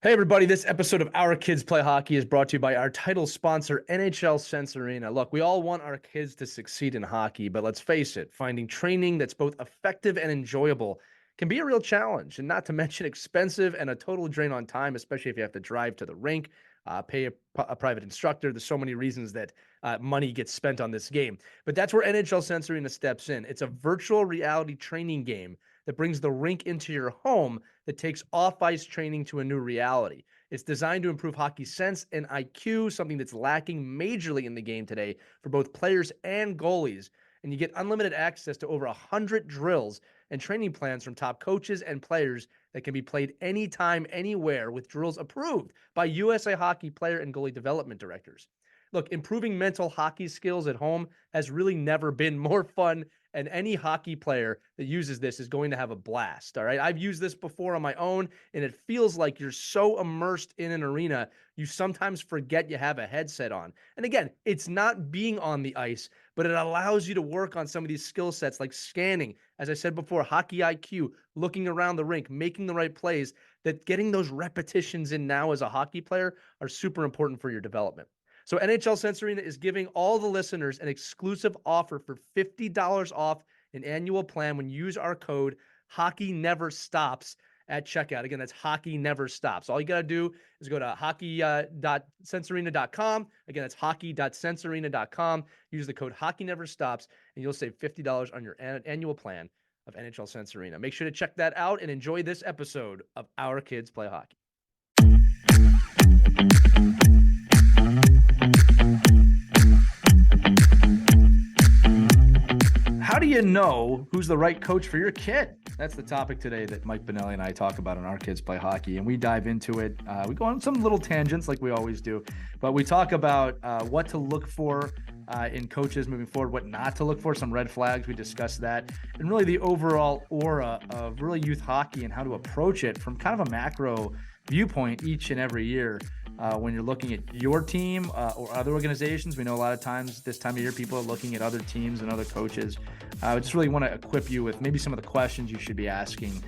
Hey, everybody. This episode of Our Kids Play Hockey is brought to you by our title sponsor, NHL Sense Arena. Look, we all want our kids to succeed in hockey, but let's face it, finding training that's both effective and enjoyable can be a real challenge, and not to mention expensive and a total drain on time, especially if you have to drive to the rink, pay a private instructor. There's so many reasons that money gets spent on this game. But that's where NHL Sense Arena steps in. It's a virtual reality training game that brings the rink into your home that takes off-ice training to a new reality. It's designed to improve hockey sense and IQ, something that's lacking majorly in the game today for both players and goalies. And you get unlimited access to over 100 drills and training plans from top coaches and players that can be played anytime, anywhere, with drills approved by USA Hockey player and goalie development directors. Look, improving mental hockey skills at home has really never been more fun, and any hockey player that uses this is going to have a blast. All right. I've used this before on my own, and it feels like you're so immersed in an arena, you sometimes forget you have a headset on. And again, it's not being on the ice, but it allows you to work on some of these skill sets like scanning, as I said before, hockey IQ, looking around the rink, making the right plays, that getting those repetitions in now as a hockey player are super important for your development. So NHL Sense Arena is giving all the listeners an exclusive offer for $50 off an annual plan when you use our code Hockey Never Stops at checkout. Again, that's Hockey Never Stops. All you got to do is go to hockey.sensearena.com. Again, that's hockey.sensearena.com. Use the code Hockey Never Stops, and you'll save $50 on your annual plan of NHL Sense Arena. Make sure to check that out and enjoy this episode of Our Kids Play Hockey. How do you know who's the right coach for your kid? That's the topic today that Mike Benelli and I talk about on Our Kids Play Hockey, and we dive into it. We go on some little tangents like we always do, but we talk about what to look for in coaches moving forward, what not to look for, some red flags. We discuss that, and really the overall aura of really youth hockey and how to approach it from kind of a macro viewpoint each and every year. When you're looking at your team or other organizations, we know a lot of times this time of year people are looking at other teams and other coaches. I just really want to equip you with maybe some of the questions you should be asking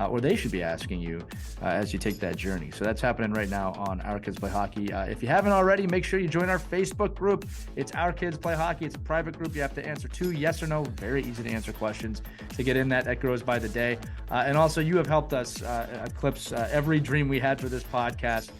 or they should be asking you as you take that journey. So that's happening right now on Our Kids Play Hockey. If you haven't already, make sure you join our Facebook group. It's Our Kids Play Hockey. It's a private group. You have to answer 2 yes or no, very easy to answer questions to get in that. That grows by the day. And also you have helped us eclipse every dream we had for this podcast.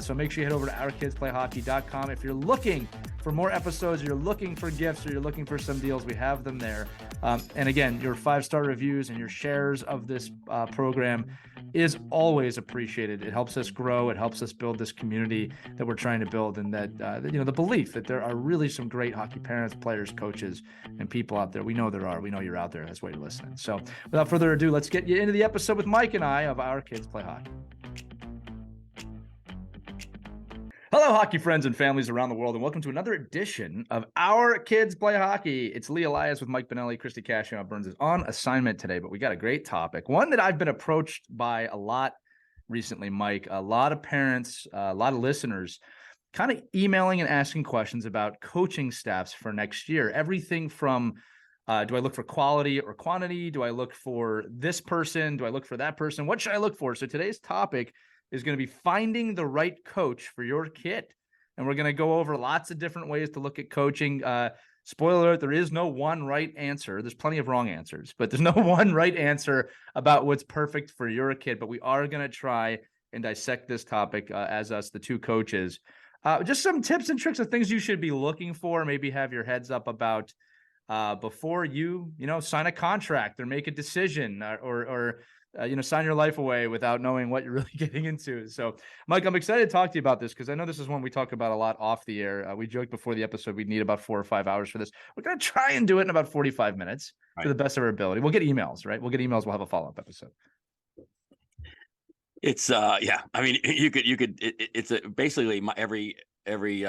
So make sure you head over to ourkidsplayhockey.com. If you're looking for more episodes, you're looking for gifts, or you're looking for some deals, we have them there. And again, your 5-star reviews and your shares of this program is always appreciated. It helps us grow. It helps us build this community that we're trying to build, and that, the belief that there are really some great hockey parents, players, coaches, and people out there. We know there are. We know you're out there. That's why you're listening. So without further ado, let's get you into the episode with Mike and I of Our Kids Play Hockey. Hello, hockey friends and families around the world, and welcome to another edition of Our Kids Play Hockey. It's Lee Elias with Mike Benelli. Christy Cashion Burns is on assignment today, but we got a great topic, one that I've been approached by a lot recently, Mike. A lot of parents, a lot of listeners kind of emailing and asking questions about coaching staffs for next year. Everything from do I look for quality or quantity? Do I look for this person? Do I look for that person? What should I look for? So today's topic is going to be finding the right coach for your kid. And we're going to go over lots of different ways to look at coaching. Spoiler alert, there is no one right answer. There's plenty of wrong answers, but there's no one right answer about what's perfect for your kid. But we are going to try and dissect this topic as us, the 2 coaches. Just some tips and tricks of things you should be looking for, maybe have your heads up about before you sign a contract or make a decision or sign your life away without knowing what you're really getting into. So, Mike, I'm excited to talk to you about this because I know this is one we talk about a lot off the air. We joked before the episode we'd need about 4 or 5 hours for this. We're going to try and do it in about 45 minutes to the best of our ability. We'll get emails, right? We'll get emails. We'll have a follow-up episode. It's yeah. I mean, you could. It's basically my every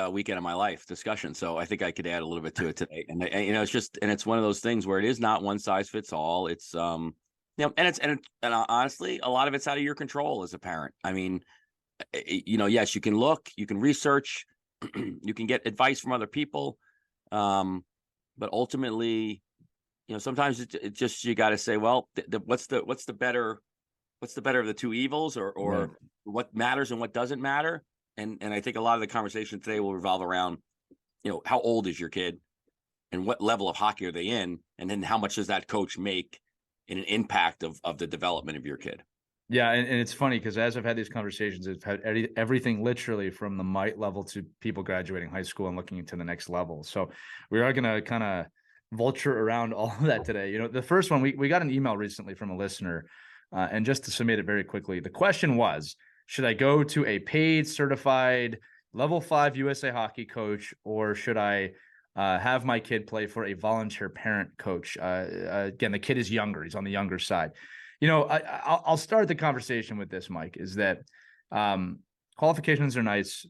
weekend of my life discussion. So I think I could add a little bit to it today. And it's one of those things where it is not one size fits all. It's and honestly, a lot of it's out of your control as a parent. I mean, yes, you can look, you can research, you can get advice from other people, but ultimately, sometimes it's just you got to say, well, what's the better what's the better of the two evils, Right. or what matters and what doesn't matter. And I think a lot of the conversation today will revolve around, how old is your kid and what level of hockey are they in? And then how much does that coach make in an impact of the development of your kid? Yeah, and it's funny because as I've had these conversations, I've had everything literally from the mite level to people graduating high school and looking into the next level. So we are going to kind of vulture around all of that today. The first one, we got an email recently from a listener, and just to submit it very quickly, the question was, should I go to a paid certified level 5 USA hockey coach, or should I have my kid play for a volunteer parent coach? Again, the kid is younger. He's on the younger side. I'll start the conversation with this, Mike, is that qualifications are nice.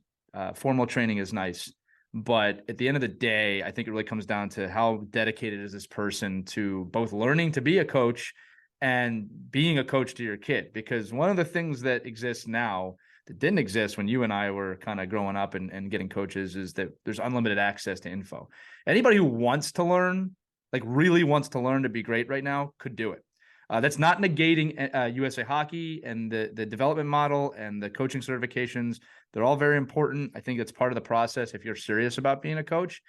Formal training is nice. But at the end of the day, I think it really comes down to how dedicated is this person to both learning to be a coach and being a coach to your kid. Because one of the things that exists now that didn't exist when you and I were kind of growing up and getting coaches is that there's unlimited access to info. Anybody who wants to learn, like really wants to learn to be great right now, could do it. That's not negating USA Hockey and the development model and the coaching certifications. They're all very important. I think that's part of the process if you're serious about being a coach.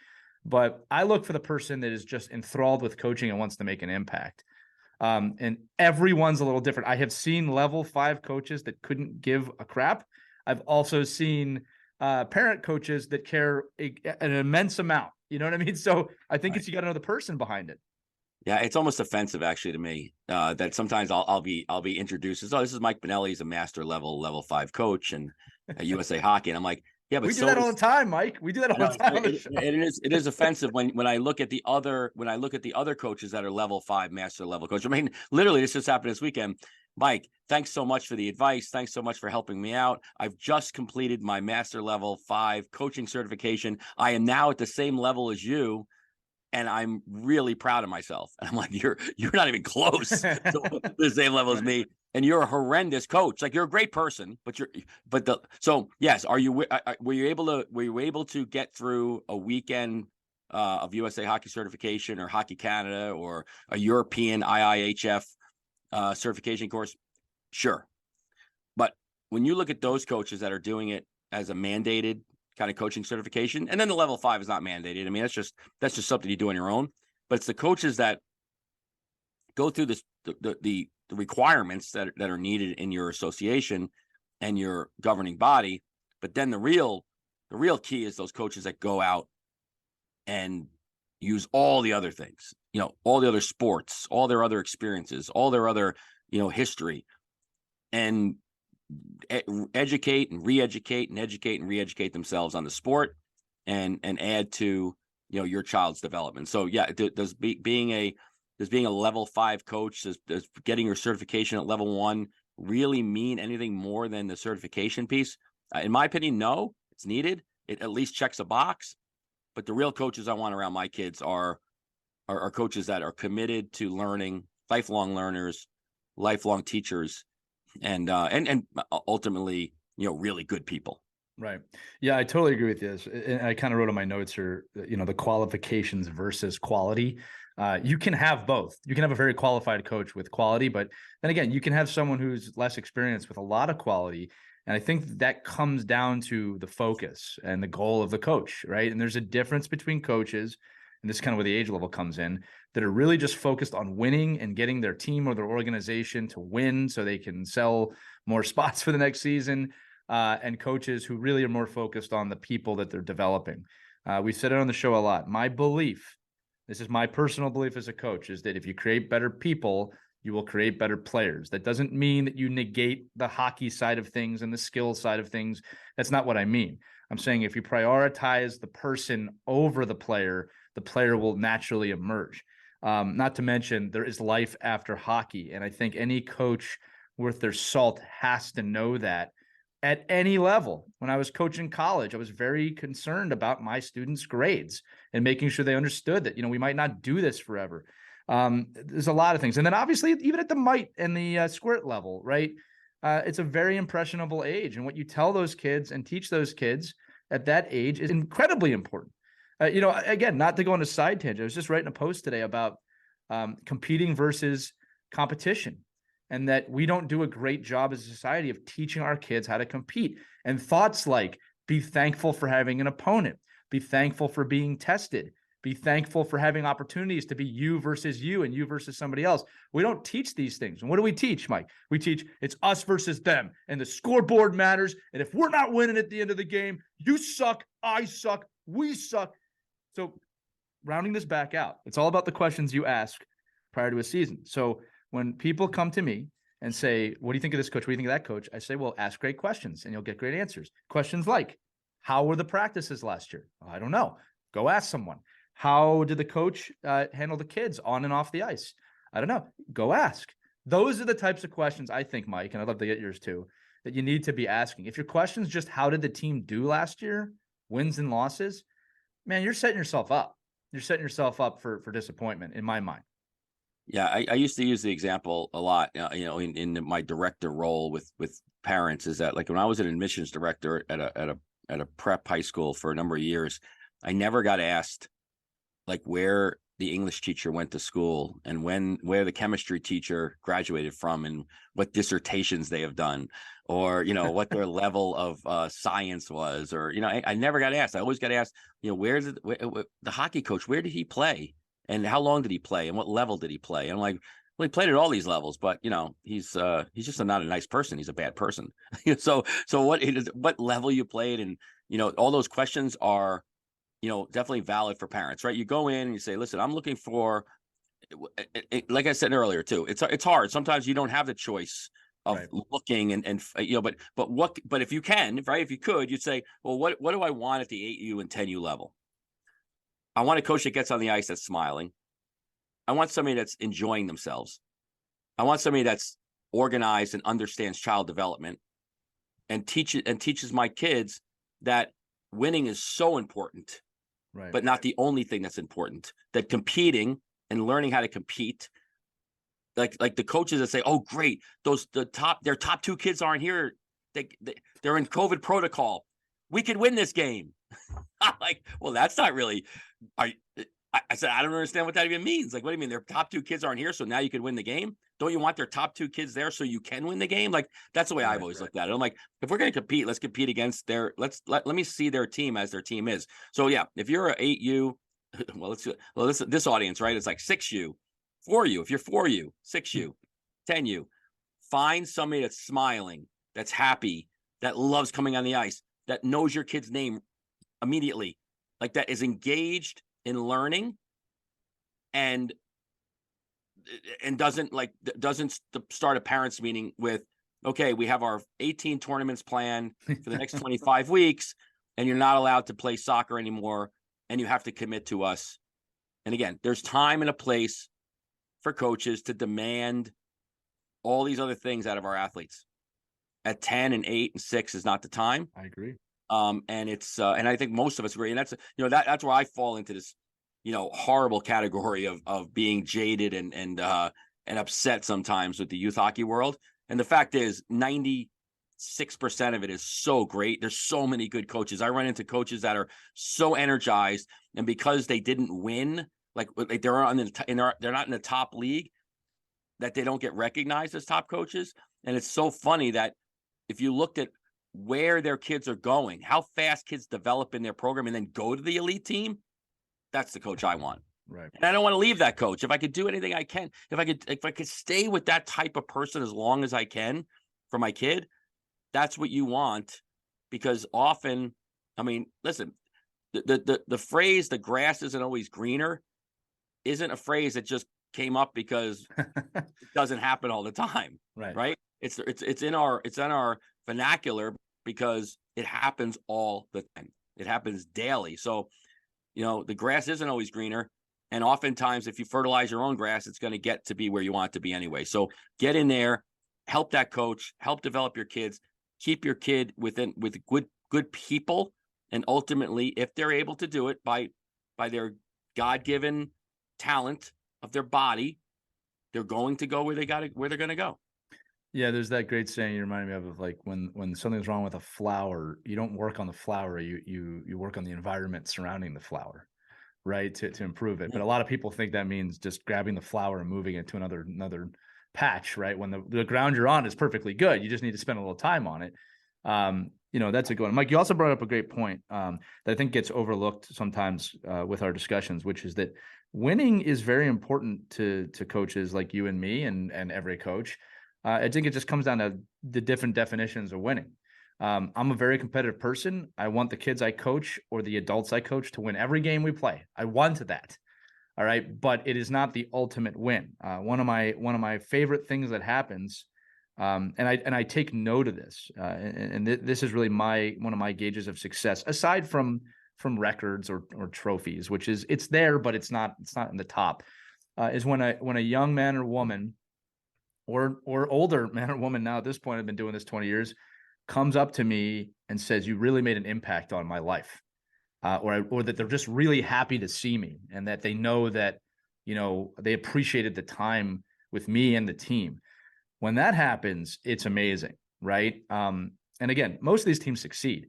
But I look for the person that is just enthralled with coaching and wants to make an impact. And everyone's a little different. I have seen level 5 coaches that couldn't give a crap. I've also seen parent coaches that care an immense amount. You know what I mean? So I think you got to know the person behind it. Yeah, it's almost offensive actually to me that sometimes I'll be introduced as, oh, this is Mike Benelli. He's a master level 5 coach and at USA Hockey, and I'm like, yeah, but we do that all the time, Mike. We do that all the time on the show. It is offensive when I look at the other coaches that are level 5 master level coach. I mean, literally, this just happened this weekend. Mike, thanks so much for the advice. Thanks so much for helping me out. I've just completed my master level 5 coaching certification. I am now at the same level as you, and I'm really proud of myself. And I'm like, you're not even close to the same level as me, and you're a horrendous coach. Like, you're a great person, so yes, were you able to get through a weekend of USA Hockey certification or Hockey Canada or a European IIHF certification course? Sure. But when you look at those coaches that are doing it as a mandated kind of coaching certification, and then the level 5 is not mandated. I mean, that's just something you do on your own. But it's the coaches that go through the requirements that are needed in your association and your governing body. But then the real key is those coaches that go out and use all the other things, all the other sports, all their other experiences, all their other, history, and educate and re-educate and educate and re-educate themselves on the sport and add to your child's development. So yeah, does being a level 5 coach, does getting your certification at level 1 really mean anything more than the certification piece? In my opinion, no. It's needed. It at least checks a box. But the real coaches I want around my kids are coaches that are committed to learning, lifelong learners, lifelong teachers, and ultimately, really good people. Right. Yeah, I totally agree with this. And I kind of wrote on my notes here, the qualifications versus quality. You can have both. You can have a very qualified coach with quality, but then again, you can have someone who's less experienced with a lot of quality. And I think that comes down to the focus and the goal of the coach, right? And there's a difference between coaches, and this is kind of where the age level comes in, that are really just focused on winning and getting their team or their organization to win so they can sell more spots for the next season, and coaches who really are more focused on the people that they're developing. We said it on the show a lot. My belief, this is my personal belief as a coach, is that if you create better people, you will create better players. That doesn't mean that you negate the hockey side of things and the skill side of things. That's not what I mean. I'm saying if you prioritize the person over the player will naturally emerge. Not to mention there is life after hockey. And I think any coach worth their salt has to know that at any level. When I was coaching college, I was very concerned about my students' grades and making sure they understood that, we might not do this forever. There's a lot of things. And then obviously, even at the mite and the squirt level, right? It's a very impressionable age. And what you tell those kids and teach those kids at that age is incredibly important. Again, not to go on a side tangent, I was just writing a post today about competing versus competition. and that we don't do a great job as a society of teaching our kids how to compete. And thoughts like be thankful for having an opponent, be thankful for being tested, be thankful for having opportunities to be you versus you and you versus somebody else. We don't teach these things. And what do we teach, Mike? We teach it's us versus them, and the scoreboard matters. And if we're not winning at the end of the game, you suck, I suck, we suck. So rounding this back out, it's all about the questions you ask prior to a season. So when people come to me and say, what do you think of this coach? What do you think of that coach? I say, well, ask great questions and you'll get great answers. Questions like, how were the practices last year? I don't know. Go ask someone. How did the coach handle the kids on and off the ice? I don't know. Go ask. Those are the types of questions I think, Mike, and I'd love to get yours too, that you need to be asking. If your question's just how did the team do last year, wins and losses, man, you're setting yourself up. You're setting yourself up for disappointment in my mind. Yeah, I used to use the example a lot, in my director role with parents, is that like when I was an admissions director at a prep high school for a number of years, I never got asked like where the English teacher went to school and where the chemistry teacher graduated from and what dissertations they have done, or what their level of science was, or I never got asked. I always got asked, where's the hockey coach, where did he play? And how long did he play? And what level did he play? And I'm like, well, he played at all these levels, but he's just not a nice person. He's a bad person. So what level you played, and all those questions are definitely valid for parents, right? You go in and you say, listen, I'm looking for, like I said earlier too, it's hard. Sometimes you don't have the choice of Right. looking but if you can, right? If you could, you'd say, well, what do I want at the 8U and 10U level? I want a coach that gets on the ice that's smiling. I want somebody that's enjoying themselves. I want somebody that's organized and understands child development and teaches my kids that winning is so important, Right. but not the only thing that's important. That competing and learning how to compete, like the coaches that say, "Oh, great, their top two kids aren't here. They're in COVID protocol. We could win this game." I'm like, well, that's not really. I said, I don't understand what that even means. Like, what do you mean? Their top two kids aren't here, so now you can win the game? Don't you want their top two kids there so you can win the game? Like, that's the way I've always looked at it. I'm like, if we're going to compete, let's compete against let me see their team as their team is. So yeah, if you're a 8U, this audience, right? It's like 6U, 4U. If you're 4U, 6U, 10U, find somebody that's smiling, that's happy, that loves coming on the ice, that knows your kid's name immediately, like that is engaged in learning and doesn't start a parents meeting with, okay, we have our 18 tournaments planned for the next 25 weeks and you're not allowed to play soccer anymore and you have to commit to us. And again, there's time and a place for coaches to demand all these other things out of our athletes. At 10 and 8 and 6 is not the time. I agree. And it's and I think most of us agree, and that's that's where I fall into this horrible category of being jaded and upset sometimes with the youth hockey world. And the fact is 96% of it is so great. There's so many good coaches. I run into coaches that are so energized, and because they didn't win, like they're not in the top league, that they don't get recognized as top coaches. And it's so funny that if you looked at where their kids are going, how fast kids develop in their program and then go to the elite team, that's the coach I want. Right. And I don't want to leave that coach. If I could do anything I can, if I could stay with that type of person as long as I can for my kid, that's what you want. Because often, I mean, listen, the phrase "the grass isn't always greener" isn't a phrase that just came up because it doesn't happen all the time. Right. It's in our vernacular because it happens all the time. It happens daily. So, the grass isn't always greener. And oftentimes, if you fertilize your own grass, it's going to get to be where you want it to be anyway. So get in there, help that coach, help develop your kids, keep your kid with good people. And ultimately, if they're able to do it by their God-given talent of their body, they're going to go where they're going to go. Yeah, there's that great saying you reminded me of like when something's wrong with a flower, you don't work on the flower, you work on the environment surrounding the flower, right? To improve it. But a lot of people think that means just grabbing the flower and moving it to another patch, right? When the ground you're on is perfectly good. You just need to spend a little time on it. That's a good one. Mike, you also brought up a great point that I think gets overlooked sometimes with our discussions, which is that winning is very important to coaches like you and me and every coach. I think it just comes down to the different definitions of winning. I'm a very competitive person. I want the kids I coach or the adults I coach to win every game we play. I want that. All right. But it is not the ultimate win. One of my favorite things that happens, and I take note of this, and this is really one of my gauges of success, aside from records or trophies, which is it's there, but it's not in the top, is when a young man or woman or older man or woman, now at this point, I've been doing this 20 years, comes up to me and says, "You really made an impact on my life." Or that they're just really happy to see me and that they know that, they appreciated the time with me and the team. When that happens, it's amazing, right? And again, most of these teams succeed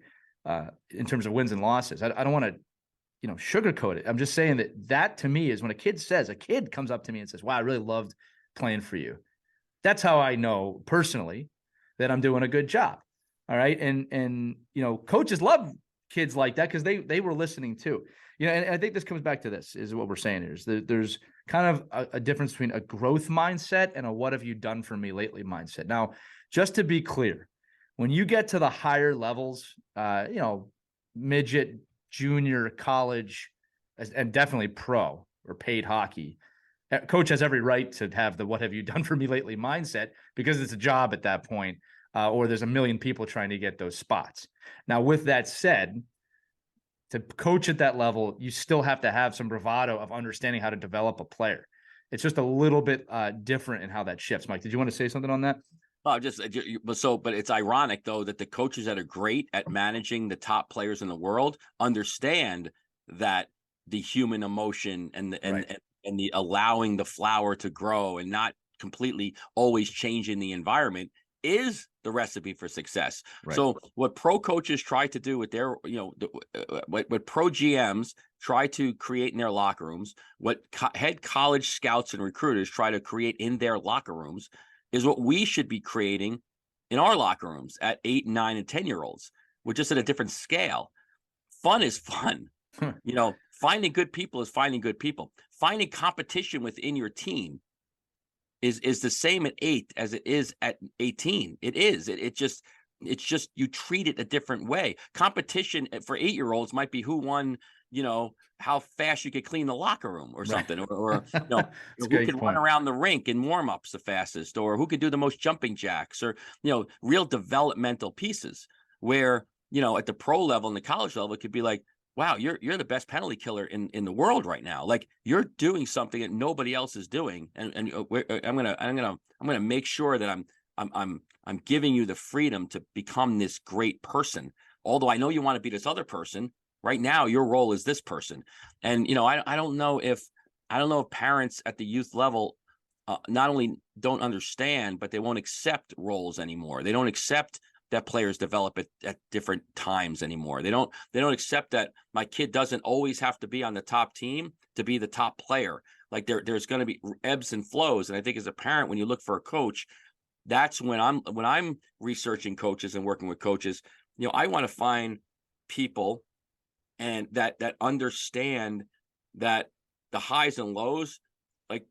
in terms of wins and losses. I don't want to, sugarcoat it. I'm just saying that to me is when a kid comes up to me and says, "Wow, I really loved playing for you." That's how I know personally that I'm doing a good job. All right. And coaches love kids like that because they were listening too. And I think this comes back to this is what we're saying here is there's kind of a difference between a growth mindset and a what have you done for me lately mindset. Now, just to be clear, when you get to the higher levels, midget, junior, college, and definitely pro or paid hockey, coach has every right to have the what have you done for me lately mindset because it's a job at that point. Or there's a million people trying to get those spots. Now, with that said, to coach at that level, you still have to have some bravado of understanding how to develop a player. It's just a little bit different in how that shifts. Mike, did you want to say something on that? But it's ironic though that the coaches that are great at managing the top players in the world understand that the human emotion and the allowing the flower to grow and not completely always changing the environment is the recipe for success. Right. So what pro coaches try to do with their, what pro GMs try to create in their locker rooms, what head college scouts and recruiters try to create in their locker rooms is what we should be creating in our locker rooms at 8, 9, and 10-year-olds. We're just at a different scale. Fun is fun. Finding good people is finding good people. Finding competition within your team is the same at 8 as it is at 18. It is. It's just you treat it a different way. Competition for 8-year-olds might be who won, how fast you could clean the locker room or something, or who could run around the rink in warm-ups the fastest, or who could do the most jumping jacks, or real developmental pieces. Where at the pro level and the college level, it could be like, wow, you're the best penalty killer in the world right now. Like you're doing something that nobody else is doing, and I'm gonna make sure that I'm giving you the freedom to become this great person. Although I know you want to be this other person, right now your role is this person. And I don't know if parents at the youth level not only don't understand, but they won't accept roles anymore. They don't accept that players develop at different times anymore. They don't accept that my kid doesn't always have to be on the top team to be the top player. Like there's going to be ebbs and flows. And I think as a parent, when you look for a coach, that's when I'm researching coaches and working with coaches, I want to find people and that understand that the highs and lows, like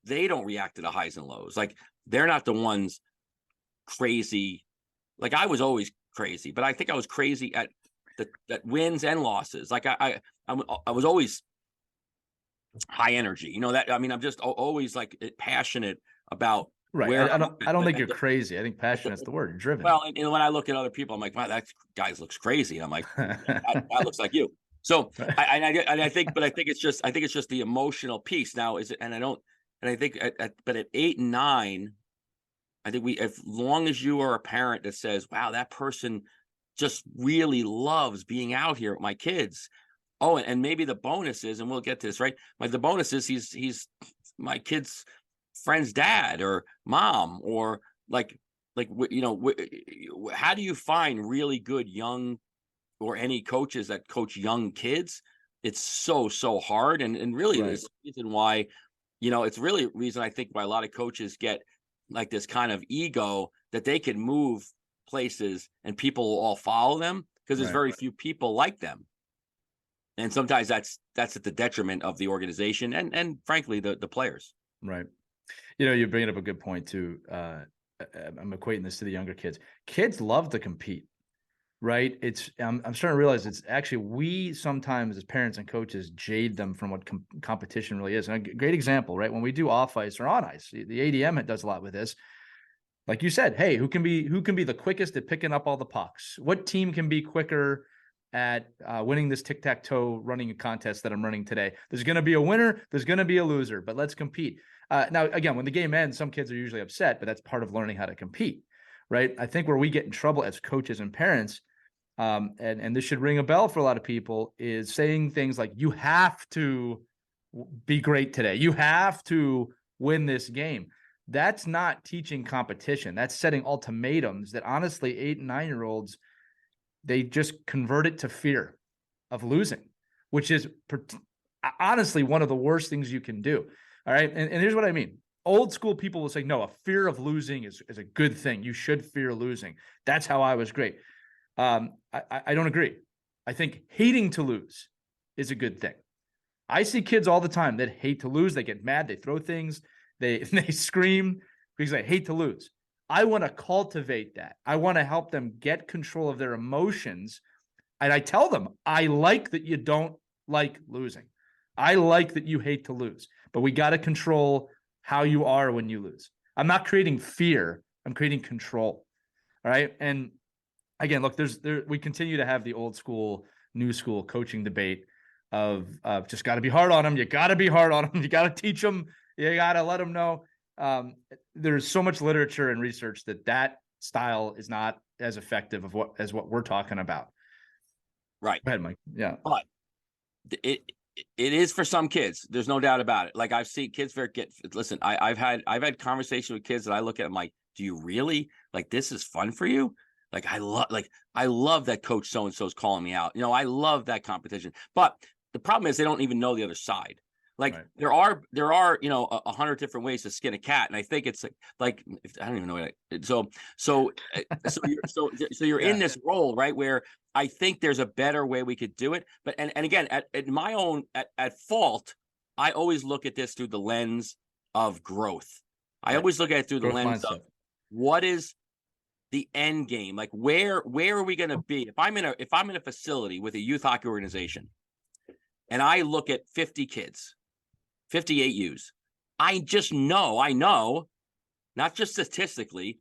they don't react to the highs and lows. Like they're not the ones crazy. Like I was always crazy, but I think I was crazy at wins and losses. Like I was always high energy, I'm just always like passionate about. Right. I don't think you're crazy. I think passionate's the word. You're driven. Well, and when I look at other people, I'm like, wow, that guy looks crazy. And I'm like, that looks like you. So I think it's just the emotional piece now. But at 8 and 9. I think as long as you are a parent that says, wow, that person just really loves being out here with my kids. Oh, and maybe the bonus is, and we'll get to this, right? The bonus is he's my kid's friend's dad or mom, or how do you find really good young or any coaches that coach young kids? It's so hard. And really, right. There's a reason why, it's really a reason I think why a lot of coaches get like this kind of ego that they can move places and people will all follow them because there's very few people like them. And sometimes that's at the detriment of the organization and frankly the players. Right. You bring up a good point too. I'm equating this to the younger kids. Kids love to compete, right? I'm starting to realize it's actually we sometimes as parents and coaches jade them from what competition really is. And a great example, right? When we do off ice or on ice, the ADM does a lot with this. Like you said, hey, who can be the quickest at picking up all the pucks? What team can be quicker at winning this tic-tac-toe running contest that I'm running today? There's going to be a winner. There's going to be a loser, but let's compete. Now, again, when the game ends, some kids are usually upset, but that's part of learning how to compete, right? I think where we get in trouble as coaches and parents, and this should ring a bell for a lot of people, is saying things like, you have to be great today. You have to win this game. That's not teaching competition. That's setting ultimatums that honestly 8 and 9-year-olds, they just convert it to fear of losing, which is honestly one of the worst things you can do. All right. And here's what I mean. Old school people will say, no, a fear of losing is a good thing. You should fear losing. That's how I was great. I don't agree. I think hating to lose is a good thing. I see kids all the time that hate to lose. They get mad. They throw things. They scream because they hate to lose. I want to cultivate that. I want to help them get control of their emotions. And I tell them, I like that you don't like losing. I like that you hate to lose, but we got to control how you are when you lose. I'm not creating fear. I'm creating control. All right. And again, look, we continue to have the old school, new school coaching debate of just got to be hard on them. You got to be hard on them. You got to teach them. You got to let them know. There's so much literature and research that style is not as effective as what we're talking about. Right. Go ahead, Mike. Yeah. But it is for some kids. There's no doubt about it. Like I've seen kids listen, I've had conversations with kids that I look at, I'm like, do you really like, this is fun for you? Like, I love that coach so-and-so is calling me out. I love that competition, but the problem is they don't even know the other side. Like there are 100 different ways to skin a cat, and I think it's like I don't even know what. So you're in this role, right, where I think there's a better way we could do it. But and again, at my own at fault, I always look at this through the lens of growth. I always look at it through the lens of what is the end game, like where are we going to be? If I'm in a facility with a youth hockey organization, and I look at 50 kids. 58 U's. I know, not just statistically,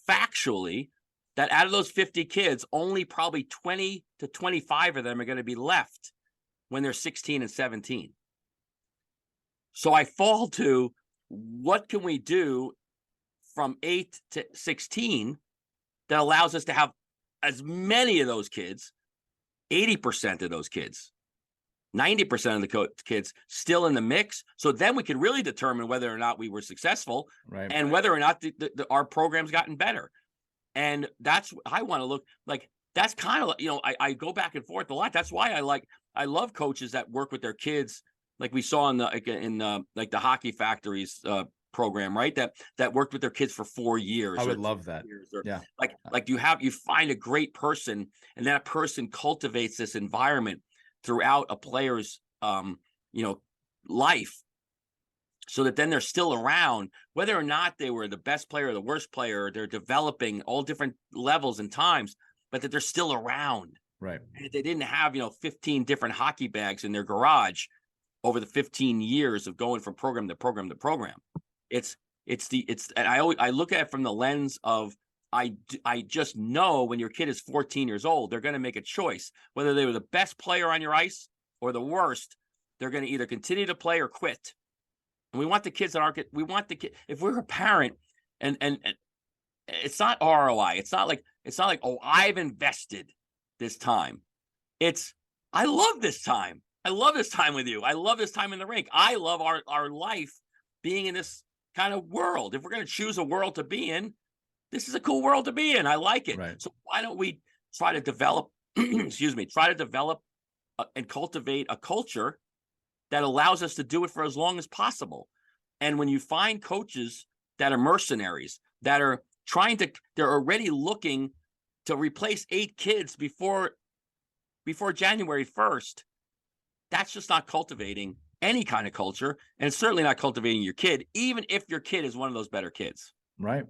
factually, that out of those 50 kids, only probably 20 to 25 of them are going to be left when they're 16 and 17. So I fall to, what can we do from 8 to 16 that allows us to have as many of those kids, 80% of those kids, 90% of the kids still in the mix. So then we can really determine whether or not we were successful and whether or not our program's gotten better. And that's, I want to look like, that's kind of, I go back and forth a lot. That's why I love coaches that work with their kids. Like we saw in the the Hockey Factories program, right? That worked with their kids for 4 years. I would love that. Like you find a great person, and that person cultivates this environment throughout a player's life, so that then they're still around, whether or not they were the best player or the worst player. They're developing all different levels and times, but that they're still around. Right. They didn't have 15 different hockey bags in their garage over the 15 years of going from program to program to program. And I look at it from the lens of, I just know when your kid is 14 years old, they're going to make a choice. Whether they were the best player on your ice or the worst, they're going to either continue to play or quit. And we want the kids if we're a parent, and it's not ROI. It's not like, oh, I've invested this time. I love this time. I love this time with you. I love this time in the rink. I love our life being in this kind of world. If we're going to choose a world to be in, this is a cool world to be in. I like it. Right. So why don't we try to develop, and cultivate a culture that allows us to do it for as long as possible. And when you find coaches that are mercenaries, that are they're already looking to replace 8 kids before January 1st. That's just not cultivating any kind of culture, and it's certainly not cultivating your kid, even if your kid is one of those better kids. Right.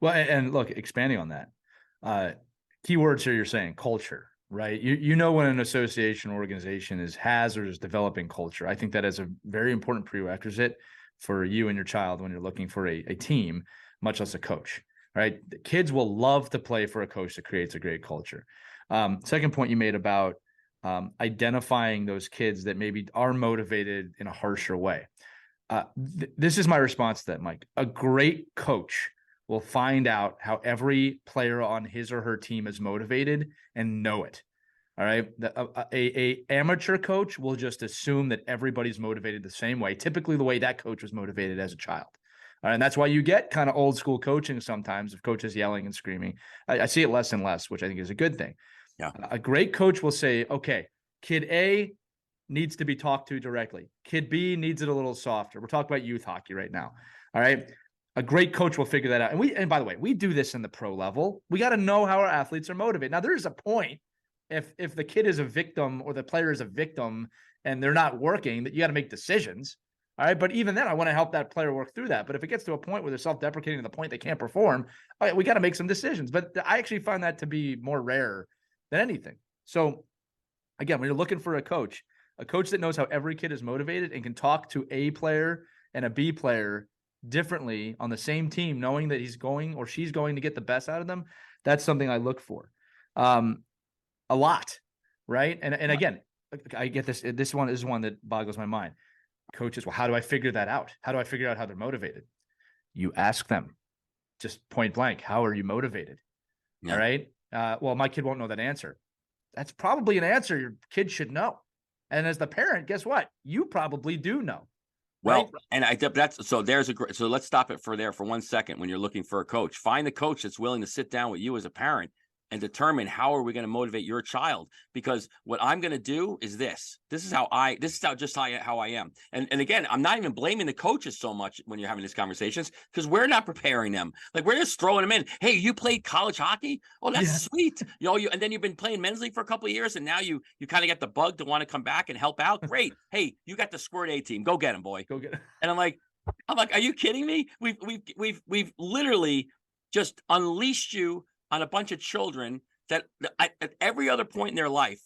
Well, and look, expanding on that, key words here you're saying culture, right? You know when an association or organization has or is developing culture. I think that is a very important prerequisite for you and your child when you're looking for a team, much less a coach, right? The kids will love to play for a coach that creates a great culture. Second point you made about identifying those kids that maybe are motivated in a harsher way. This is my response to that, Mike. A great coach will find out how every player on his or her team is motivated and know it. All right. A amateur coach will just assume that everybody's motivated the same way, typically the way that coach was motivated as a child. All right, and that's why you get kind of old school coaching sometimes of coaches yelling and screaming. I see it less and less, which I think is a good thing. Yeah. A great coach will say, okay, kid A needs to be talked to directly. Kid B needs it a little softer. We're talking about youth hockey right now. All right. A great coach will figure that out. And by the way, we do this in the pro level. We got to know how our athletes are motivated. Now, there's a point if the kid is a victim or the player is a victim and they're not working, that you got to make decisions. All right. But even then, I want to help that player work through that. But if it gets to a point where they're self-deprecating to the point they can't perform, all right, we got to make some decisions. But I actually find that to be more rare than anything. So again, when you're looking for a coach that knows how every kid is motivated and can talk to a player and a B player differently on the same team, knowing that he's going or she's going to get the best out of them, that's something I look for a lot, right? And again, I get this. This one is one that boggles my mind. Coaches, well, how do I figure that out? How do I figure out how they're motivated? You ask them, just point blank, how are you motivated? Yeah. All right. Well, my kid won't know that answer. That's probably an answer your kid should know. And as the parent, guess what? You probably do know. Well, right? and so let's stop it for 1 second. When you're looking for a coach, find the coach that's willing to sit down with you as a parent and determine how are we going to motivate your child. Because what I'm going to do is this is how I am. And again, I'm not even blaming the coaches so much when you're having these conversations, because we're not preparing them. Like, we're just throwing them in. Hey, you played college hockey? Oh, that's sweet. And then you've been playing men's league for a couple of years, and now you kind of get the bug to want to come back and help out. Great. Hey, you got the Squirt A team. Go get him, boy. Go get him. And I'm like, are you kidding me? We've literally just unleashed you on a bunch of children that at every other point in their life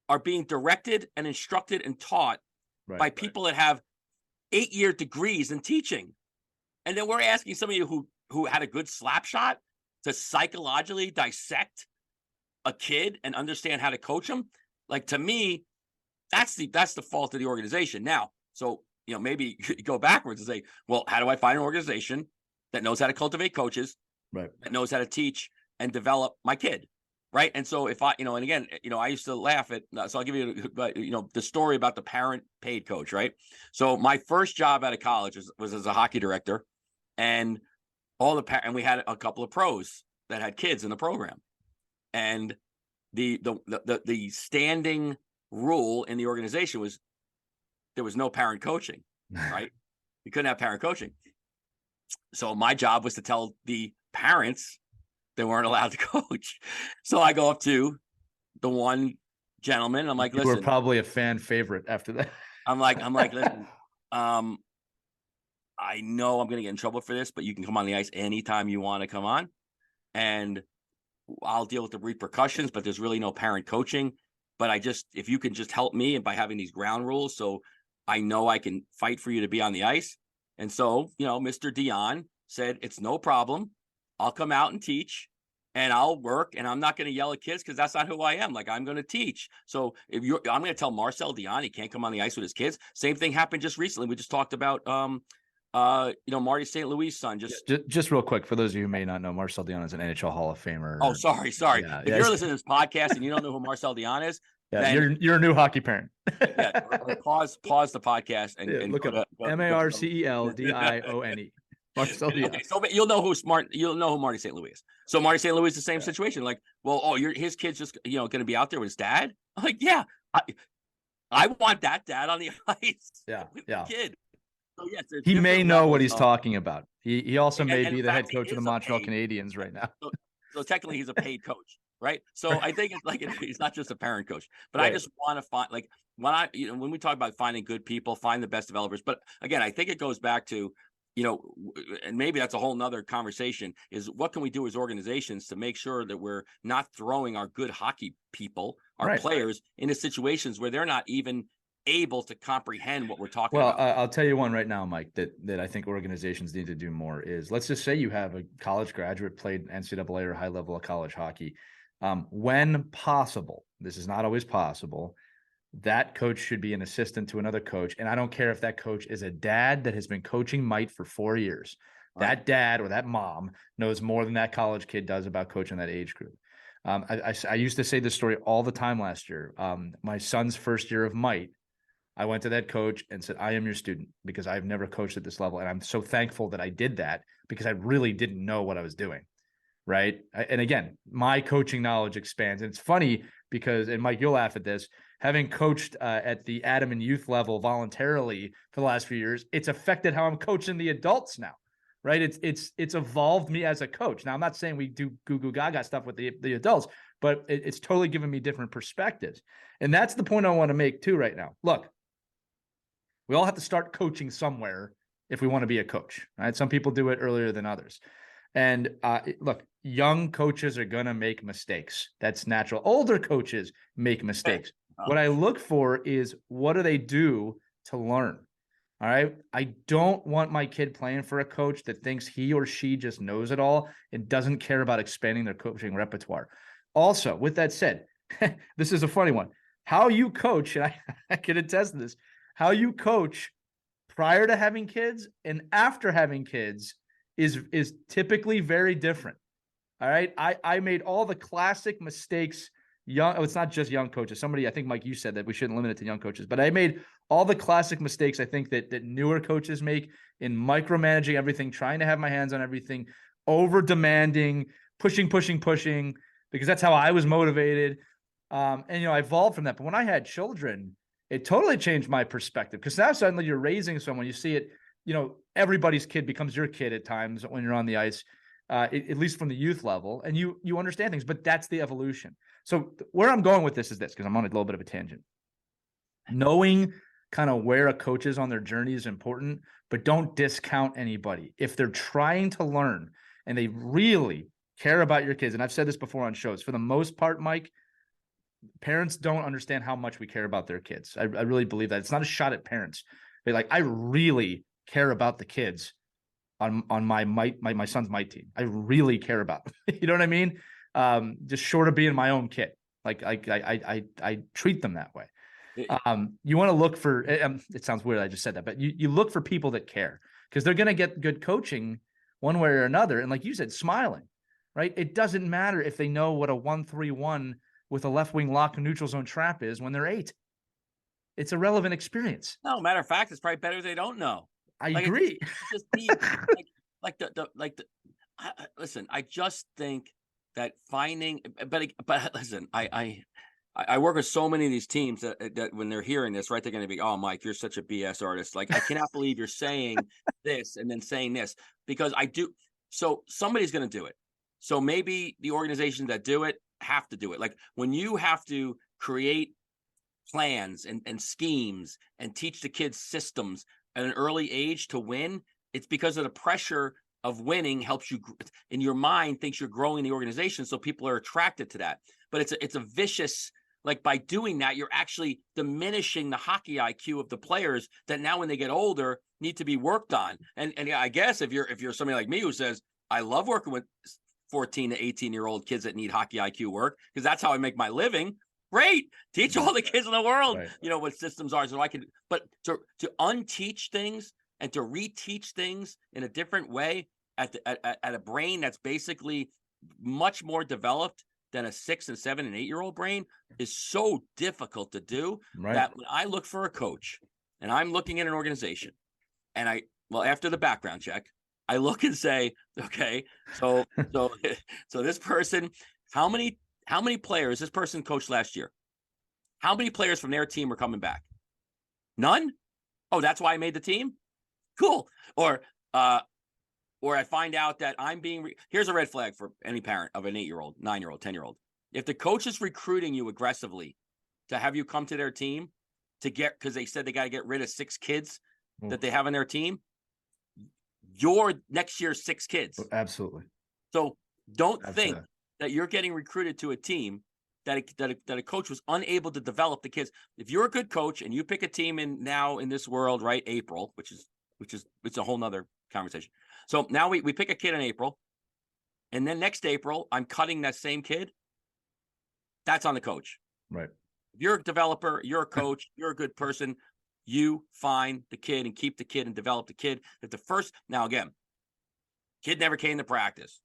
are being directed and instructed and taught by people that have 8-year degrees in teaching. And then we're asking somebody who had a good slap shot to psychologically dissect a kid and understand how to coach them. Like, to me, that's the fault of the organization. Now, so, maybe you go backwards and say, well, how do I find an organization that knows how to cultivate coaches, that knows how to teach and develop my kid, right? And so if I, and again, I used to laugh at, so I'll give you, the story about the parent paid coach, right? So my first job out of college was as a hockey director, and and we had a couple of pros that had kids in the program, and the standing rule in the organization was there was no parent coaching, right? You couldn't have parent coaching. So my job was to tell the parents they weren't allowed to coach. So I go up to the one gentleman. I'm like, listen. You were probably a fan favorite after that. I'm like, listen, I know I'm going to get in trouble for this, but you can come on the ice anytime you want to come on, and I'll deal with the repercussions, but there's really no parent coaching. But if you can just help me and by having these ground rules, so I know I can fight for you to be on the ice. And so, Mr. Dion said, it's no problem. I'll come out and teach, and I'll work, and I'm not going to yell at kids because that's not who I am. Like, I'm going to teach. So I'm going to tell Marcel Dion he can't come on the ice with his kids. Same thing happened just recently. We just talked about, Marty St. Louis' son. Just real quick, for those of you who may not know, Marcel Dion is an NHL Hall of Famer. Oh, sorry. If you're listening to this podcast and you don't know who Marcel Dion is, then you're a new hockey parent. Pause the podcast and look at MarcelDione. Marcel Dion. Okay, so you'll know who Marty St. Louis is. So Marty St. Louis is the same situation. Like, well, his kid's just going to be out there with his dad. I'm like, yeah, I want that dad on the ice. Yeah, with the kid. So yes, there's He may different know what levels he's of, talking about. He also may and be in the head fact, he coach of the is a Montreal paid. Canadiens right now. So technically, he's a paid coach, right? So I think it's like he's not just a parent coach. But I Right. just want to find, like, when we talk about finding good people, find the best developers. But again, I think it goes back to, and maybe that's a whole nother conversation, is what can we do as organizations to make sure that we're not throwing our good hockey people, our Right. players, into situations where they're not even able to comprehend what we're talking Well, about. I'll tell you one right now, Mike, that I think organizations need to do more is, let's just say you have a college graduate played NCAA or high level of college hockey. When possible, this is not always possible, that coach should be an assistant to another coach. And I don't care if that coach is a dad that has been coaching Mike for 4 years. Right. That dad or that mom knows more than that college kid does about coaching that age group. I used to say this story all the time last year. My son's first year of Mike, I went to that coach and said, I am your student, because I've never coached at this level. And I'm so thankful that I did that, because I really didn't know what I was doing. Right. And again, my coaching knowledge expands. And it's funny because, and Mike, you'll laugh at this, having coached at the Adam and youth level voluntarily for the last few years, it's affected how I'm coaching the adults now. Right. It's evolved me as a coach. Now, I'm not saying we do goo goo gaga stuff with the adults, but it's totally given me different perspectives. And that's the point I want to make too right now. Look, we all have to start coaching somewhere if we want to be a coach. Right. Some people do it earlier than others. And look, young coaches are going to make mistakes. That's natural. Older coaches make mistakes. What I look for is, what do they do to learn? All right. I don't want my kid playing for a coach that thinks he or she just knows it all and doesn't care about expanding their coaching repertoire. Also, with that said, this is a funny one. How you coach, and I can attest to this, how you coach prior to having kids and after having kids is typically very different. All right. I made all the classic mistakes. It's not just young coaches. Somebody, I think, Mike, you said that we shouldn't limit it to young coaches, but I made all the classic mistakes I think that newer coaches make in micromanaging everything, trying to have my hands on everything, over demanding, pushing, because that's how I was motivated. And I evolved from that. But when I had children, it totally changed my perspective, because now suddenly you're raising someone, you see it, everybody's kid becomes your kid at times when you're on the ice, at least from the youth level, and you understand things, but that's the evolution. So where I'm going with this is this, because I'm on a little bit of a tangent. Knowing kind of where a coach is on their journey is important, but don't discount anybody. If they're trying to learn and they really care about your kids, and I've said this before on shows, for the most part, Mike, parents don't understand how much we care about their kids. I really believe that. It's not a shot at parents. They're like, I really care about the kids on my son's Mike team. I really care about them. You know what I mean? Just short of being my own kid. Like I treat them that way. You want to look for, it sounds weird I just said that, but you look for people that care, because they're going to get good coaching one way or another. And like you said, smiling, right? It doesn't matter if they know what a 1-3-1 with a left wing lock neutral zone trap is when they're 8. It's a relevant experience. No, matter of fact, it's probably better if they don't know. I agree. It just be listen, I just think that finding, but listen, I work with so many of these teams that when they're hearing this, right, they're going to be, oh, Mike, you're such a BS artist. Like, I cannot believe you're saying this and then saying this, because I do. So somebody's going to do it. So maybe the organizations that do it have to do it. Like, when you have to create plans and schemes and teach the kids systems at an early age to win, it's because of the pressure of winning helps you in your mind, thinks you're growing the organization. So people are attracted to that. But it's a vicious, like, by doing that, you're actually diminishing the hockey IQ of the players that now, when they get older, need to be worked on. And I guess if you're somebody like me who says, I love working with 14 to 18-year-old kids that need hockey IQ work, because that's how I make my living. Great. Teach all the kids in the world, right, what systems are, so I can, but to unteach things and to reteach things in a different way at a brain that's basically much more developed than a 6 and 7 and 8-year-old brain is so difficult to do, right, that when I look for a coach and I'm looking at an organization, and after the background check, I look and say, okay, so this person, how many players this person coached last year? How many players from their team are coming back? None? Oh, that's why I made the team? Cool. Or I find out that I'm being here's a red flag for any parent of an 8-year-old, 9-year-old, 10-year-old. If the coach is recruiting you aggressively to have you come to their team because they said they got to get rid of 6 kids that they have on their team, you're next year's 6 kids. Absolutely. So don't think that you're getting recruited to a team that a coach was unable to develop the kids. If you're a good coach and you pick a team in this world, right? April, which is it's a whole nother conversation. So now we pick a kid in April, and then next April, I'm cutting that same kid. That's on the coach. Right. If you're a developer, you're a coach, you're a good person, you find the kid and keep the kid and develop the kid. Now again, kid never came to practice.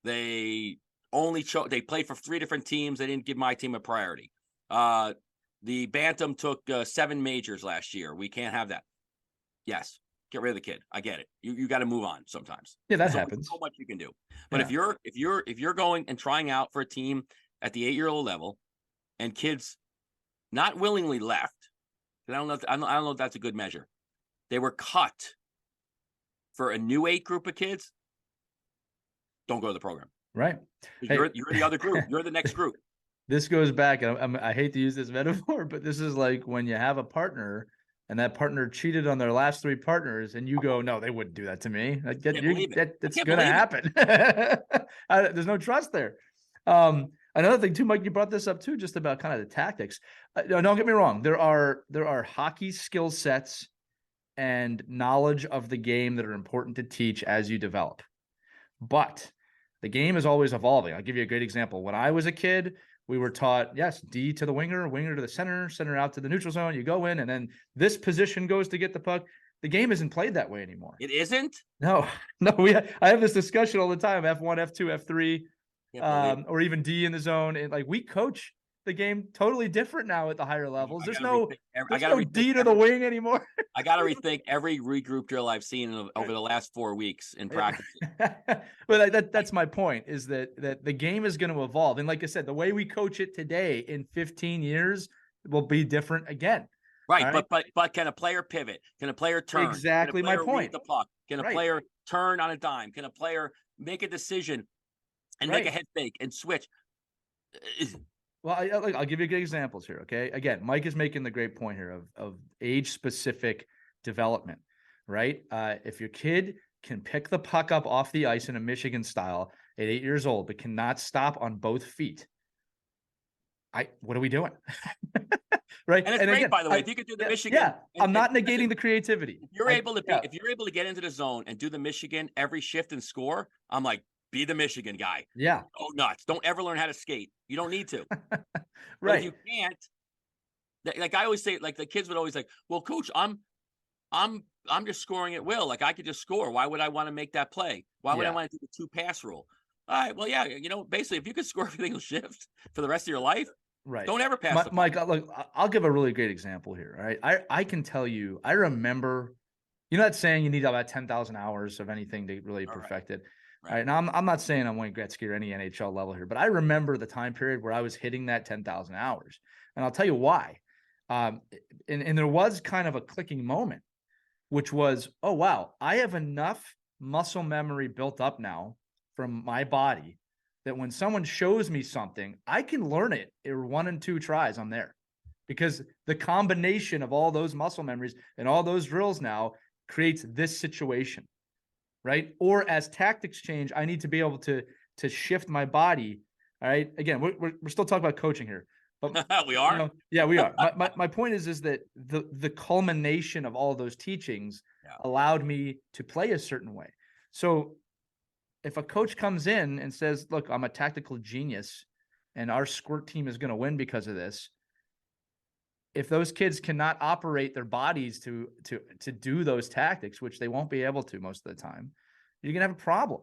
They they played for 3 different teams. They didn't give my team a priority. The Bantam took 7 majors last year. We can't have that. Yes. Get rid of the kid. I get it. You got to move on sometimes. Yeah, that happens. So much you can do. But if you're going and trying out for a team at the 8-year-old level, and kids not willingly left, I don't know if that's a good measure. They were cut for a new 8 group of kids. Don't go to the program. Right. You're the other group. You're the next group. This goes back. I hate to use this metaphor, but this is like when you have a partner. And that partner cheated on their last 3 partners, and you go, no, they wouldn't do that to me. That's going to happen. There's no trust there. Another thing too, Mike, you brought this up too, just about kind of the tactics. Don't get me wrong. There are hockey skill sets and knowledge of the game that are important to teach as you develop. But the game is always evolving. I'll give you a great example. When I was a kid, we were taught, yes, D to the winger to the center out to the neutral zone. You go in, and then this position goes to get the puck. The game isn't played that way anymore. It isn't? No. I have this discussion all the time, F1, F2, F3, or even D in the zone. And like, we coach the game totally different now at the higher levels. There's no D to the wing anymore. I got to rethink every regroup drill I've seen over the last 4 weeks in practice. But that's my point, is that the game is going to evolve. And like I said, the way we coach it today in 15 years will be different again. Right. But can a player pivot? Can a player turn? Exactly my point. Read the puck? Can a player turn on a dime? Can a player make a decision and make a head fake and switch? Well, I'll give you good examples here, okay? Again, Mike is making the great point here of age-specific development, right? If your kid can pick the puck up off the ice in a Michigan style at 8 years old, but cannot stop on both feet, what are we doing? Right? And it's great, again, by the way. If you could do the Michigan, I'm not negating the creativity. If you're able to get into the zone and do the Michigan every shift and score, I'm like, be the Michigan guy. Yeah. Oh, nuts. Don't ever learn how to skate. You don't need to. Right. If you can't, like I always say, like the kids would always like, well, coach, I'm just scoring at will. Like I could just score. Why would I want to make that play? Why would I want to do the 2-pass rule? All right. Well, yeah, basically if you could score every single shift for the rest of your life, right. Don't ever pass. Mike, look, I'll give a really great example here. Right. I can tell you, I remember, that saying you need about 10,000 hours of anything to really perfect it. Right. All right. Now, I'm not saying I'm Wayne Gretzky or any NHL level here, but I remember the time period where I was hitting that 10,000 hours. And I'll tell you why. And there was kind of a clicking moment, which was, oh, wow, I have enough muscle memory built up now from my body that when someone shows me something, I can learn it in 1 and 2 tries. I'm there, because the combination of all those muscle memories and all those drills now creates this situation. Right. Or as tactics change, I need to be able to shift my body. All right. Again, we're still talking about coaching here, but we are. Yeah, we are. My point is that the culmination of all those teachings allowed me to play a certain way. So if a coach comes in and says, look, I'm a tactical genius and our squirt team is going to win because of this, if those kids cannot operate their bodies to do those tactics, which they won't be able to most of the time, you're going to have a problem.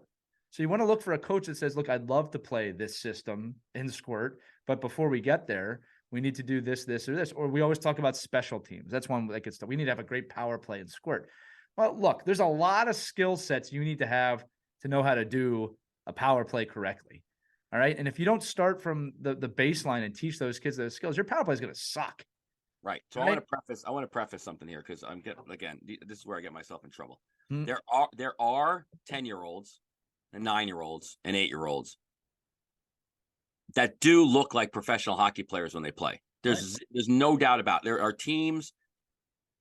So you want to look for a coach that says, look, I'd love to play this system in squirt, but before we get there, we need to do this, this, or this. Or we always talk about special teams. That's one that gets, we need to have a great power play in squirt. Well, look, there's a lot of skill sets you need to have to know how to do a power play correctly. All right. And if you don't start from the baseline and teach those kids those skills, your power play is going to suck. Right. So right? I want to preface something here, because this is where I get myself in trouble. Hmm. There are 10-year-olds and 9-year-olds and 8-year-olds that do look like professional hockey players when they play. There's no doubt about it. There are teams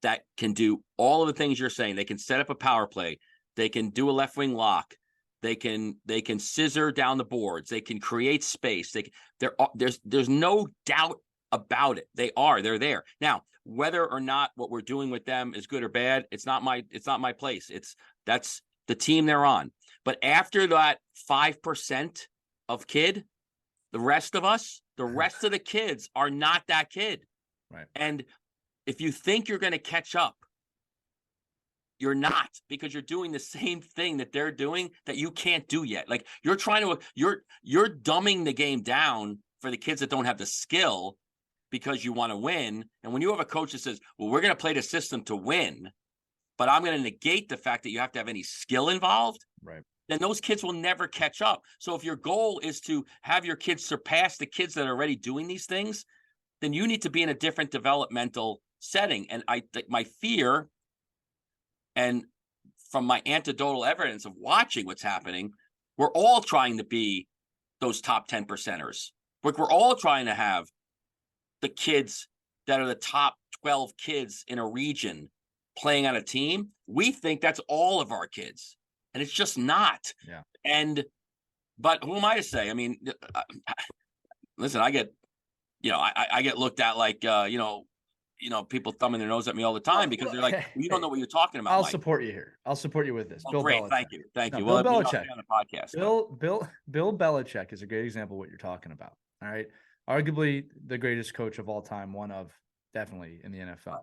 that can do all of the things you're saying. They can set up a power play. They can do a left wing lock. They can scissor down the boards. They can create space. There's no doubt about it. They're there. Now, whether or not what we're doing with them is good or bad, it's not my place. That's the team they're on. But after that 5% of kid, the rest of the kids are not that kid. Right. And if you think you're going to catch up, you're not, because you're doing the same thing that they're doing that you can't do yet. Like you're dumbing the game down for the kids that don't have the skill because you want to win. And when you have a coach that says, well, we're going to play the system to win, but I'm going to negate the fact that you have to have any skill involved. Right. Then those kids will never catch up. So if your goal is to have your kids surpass the kids that are already doing these things, then you need to be in a different developmental setting. And I think my fear, and from my anecdotal evidence of watching what's happening, we're all trying to be those top 10 percenters. We're all trying to have the kids that are the top 12 kids in a region playing on a team. We think that's all of our kids. And it's just not. Yeah. But who am I to say? I mean, listen, I get looked at like, people thumbing their nose at me all the time because they're like, you don't know what you're talking about. I'll Mike. support you here. I'll support you with this. Oh, Bill great. Belichick. Thank you. Bill Well, Belichick on the podcast. Bill Belichick is a great example of what you're talking about. All right. Arguably the greatest coach of all time, one of definitely in the NFL.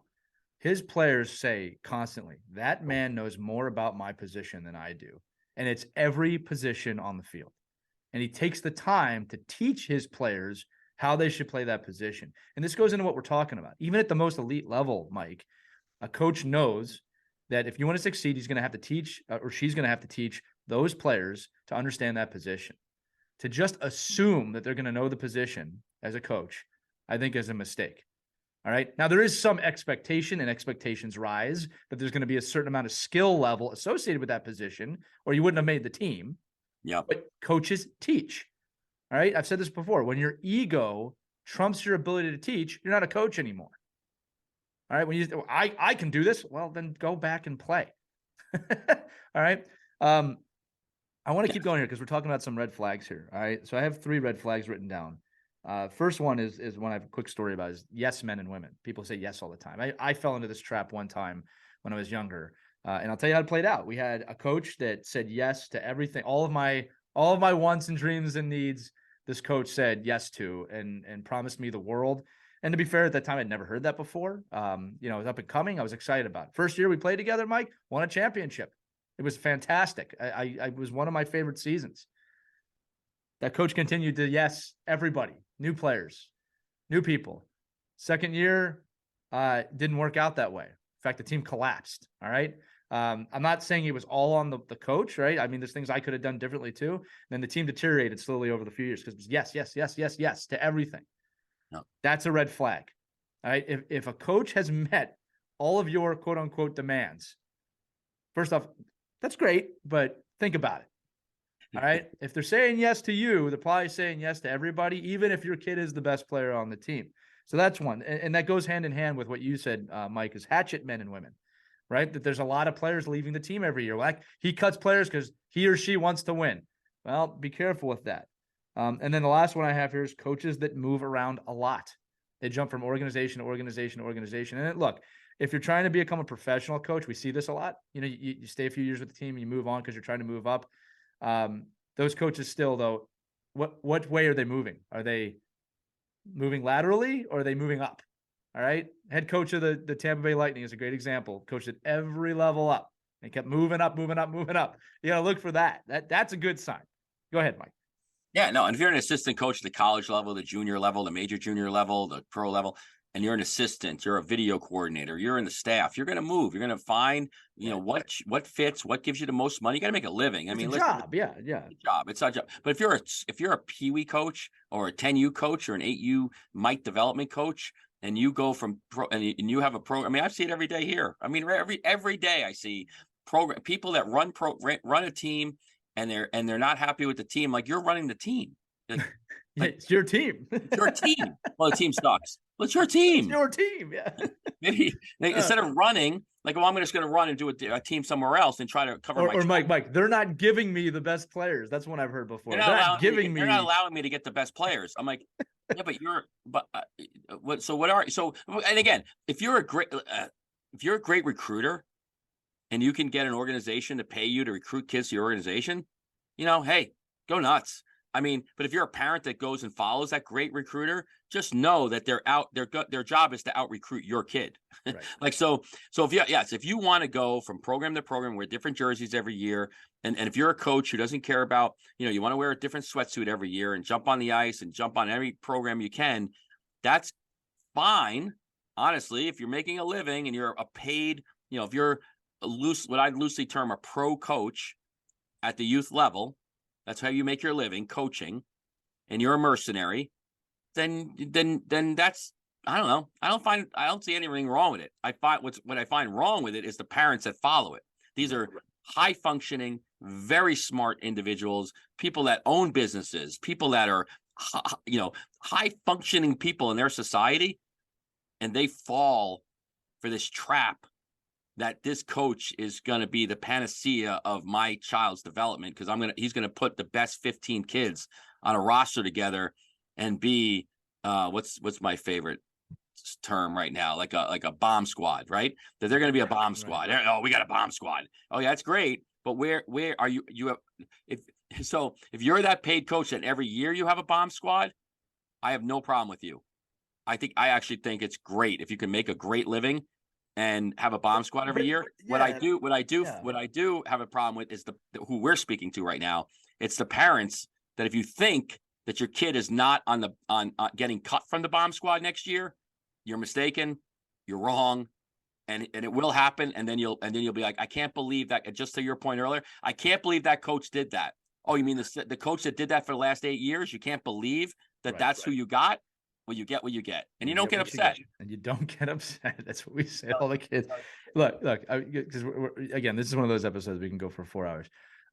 His players say constantly, that man knows more about my position than I do. And it's every position on the field. And he takes the time to teach his players how they should play that position. And this goes into what we're talking about. Even at the most elite level, Mike, a coach knows that if you want to succeed, he's going to have to teach, or she's going to have to teach those players to understand that position. To just assume that they're going to know the position as a coach, I think is a mistake. All right. Now, there is some expectation, and expectations rise that there's going to be a certain amount of skill level associated with that position, or you wouldn't have made the team. Yeah. But coaches teach. All right. I've said this before. When your ego trumps your ability to teach, you're not a coach anymore. All right. When I can do this, well, then go back and play. All right. I want to keep going here because we're talking about some red flags here. All right. So I have 3 red flags written down. First one is one I have a quick story about is yes, men and women. People say yes all the time. I fell into this trap one time when I was younger. And I'll tell you how it played out. We had a coach that said yes to everything. All of my wants and dreams and needs, this coach said yes to and promised me the world. And to be fair, at that time, I'd never heard that before. It was up and coming. I was excited about it. First year we played together, Mike, won a championship. It was fantastic. I was one of my favorite seasons. That coach continued to yes, everybody, new players, new people. Second year, didn't work out that way. In fact, the team collapsed. All right. I'm not saying it was all on the coach, right? I mean, there's things I could have done differently too. And then the team deteriorated slowly over the few years because it was yes to everything. No. That's a red flag. All right. If a coach has met all of your quote unquote demands, first off, that's great, but think about it. All right. If they're saying yes to you, they're probably saying yes to everybody, even if your kid is the best player on the team. So that's one. And that goes hand in hand with what you said, Mike, is hatchet men and women, right? That there's a lot of players leaving the team every year. Like he cuts players because he or she wants to win. Well, be careful with that. And then the last one I have here is coaches that move around a lot. They jump from organization to organization to organization. And look, if you're trying to become a professional coach, we see this a lot. You stay a few years with the team, you move on because you're trying to move up. Those coaches still, though, what way are they moving? Are they moving laterally or are they moving up? All right. Head coach of the Tampa Bay Lightning is a great example. Coached at every level up. They kept moving up. You got to look for that. That's a good sign. Go ahead, Mike. Yeah, no. And if you're an assistant coach at the college level, the junior level, the major junior level, the pro level, and you're an assistant, you're a video coordinator, you're in the staff, you're going to move. You're going to find, what fits, what gives you the most money. You got to make a living. It's a job. Yeah. Job. It's a job. But if you're a Pee-wee coach or a 10U coach or an 8U Mike development coach, and you go from pro and you have a program. I mean, I see it every day here. I mean, every day I see program people that run a team and they're not happy with the team, like you're running the team. Like, Yeah, it's your team. it's your team. Well, the team sucks. Well, it's your It's team. your team. Yeah. Maybe instead of running, like, well, I'm just going to run and do a team somewhere else and try to cover my. Or Mike, they're not giving me the best players. That's one I've heard before. They're not giving me. They're not allowing me to get the best players. I'm like, yeah, but what? So what are so? And again, if you're a great recruiter, and you can get an organization to pay you to recruit kids to your organization, hey, go nuts. I mean, but if you're a parent that goes and follows that great recruiter, just know that their job is to out recruit your kid. Right. Like, so if you want to go from program to program, wear different jerseys every year. And if you're a coach who doesn't care about, you want to wear a different sweatsuit every year and jump on the ice and jump on every program you can, that's fine. Honestly, if you're making a living and you're a paid, if you're what I'd loosely term a pro coach at the youth level, that's how you make your living, coaching, and you're a mercenary, then that's, I don't know. I don't see anything wrong with it. What I find wrong with it is the parents that follow it. These are high functioning, very smart individuals, people that own businesses, people that are, high functioning people in their society, and they fall for this trap that this coach is going to be the panacea of my child's development, because he's going to put the best 15 kids on a roster together and be what's my favorite term right now, like a bomb squad, right? That they're going to be a bomb squad. Right. Oh, we got a bomb squad. Oh yeah, that's great. But where are you? If you're that paid coach that every year you have a bomb squad, I have no problem with you. I actually think it's great if you can make a great living and have a bomb squad every year. Yeah. What I do have a problem with is who we're speaking to right now. It's the parents that if you think that your kid is not on getting cut from the bomb squad next year, you're mistaken. You're wrong. And it will happen. And then you'll be like, I can't believe that. Just to your point earlier, I can't believe that coach did that. Oh, you mean the coach that did that for the last 8 years? You can't believe that that's who you got? Well, you get what you get, and you don't get upset. And you don't get upset. That's what we say to all the kids. Look, because again, this is one of those episodes we can go for 4 hours.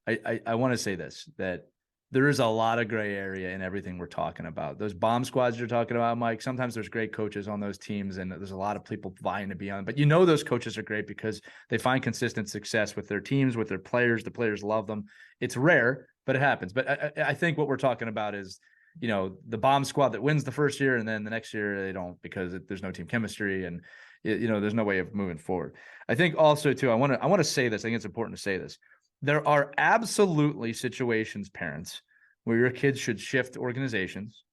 I want to say this, that there is a lot of gray area in everything we're talking about. Those bomb squads you're talking about, Mike, sometimes there's great coaches on those teams, and there's a lot of people vying to be on. But those coaches are great because they find consistent success with their teams, with their players. The players love them. It's rare, but it happens. But I think what we're talking about is, the bomb squad that wins the first year and then the next year they don't, because there's no team chemistry and there's no way of moving forward. I think also too, I want to say this. I think it's important to say this. There are absolutely situations, parents, where your kids should shift organizations,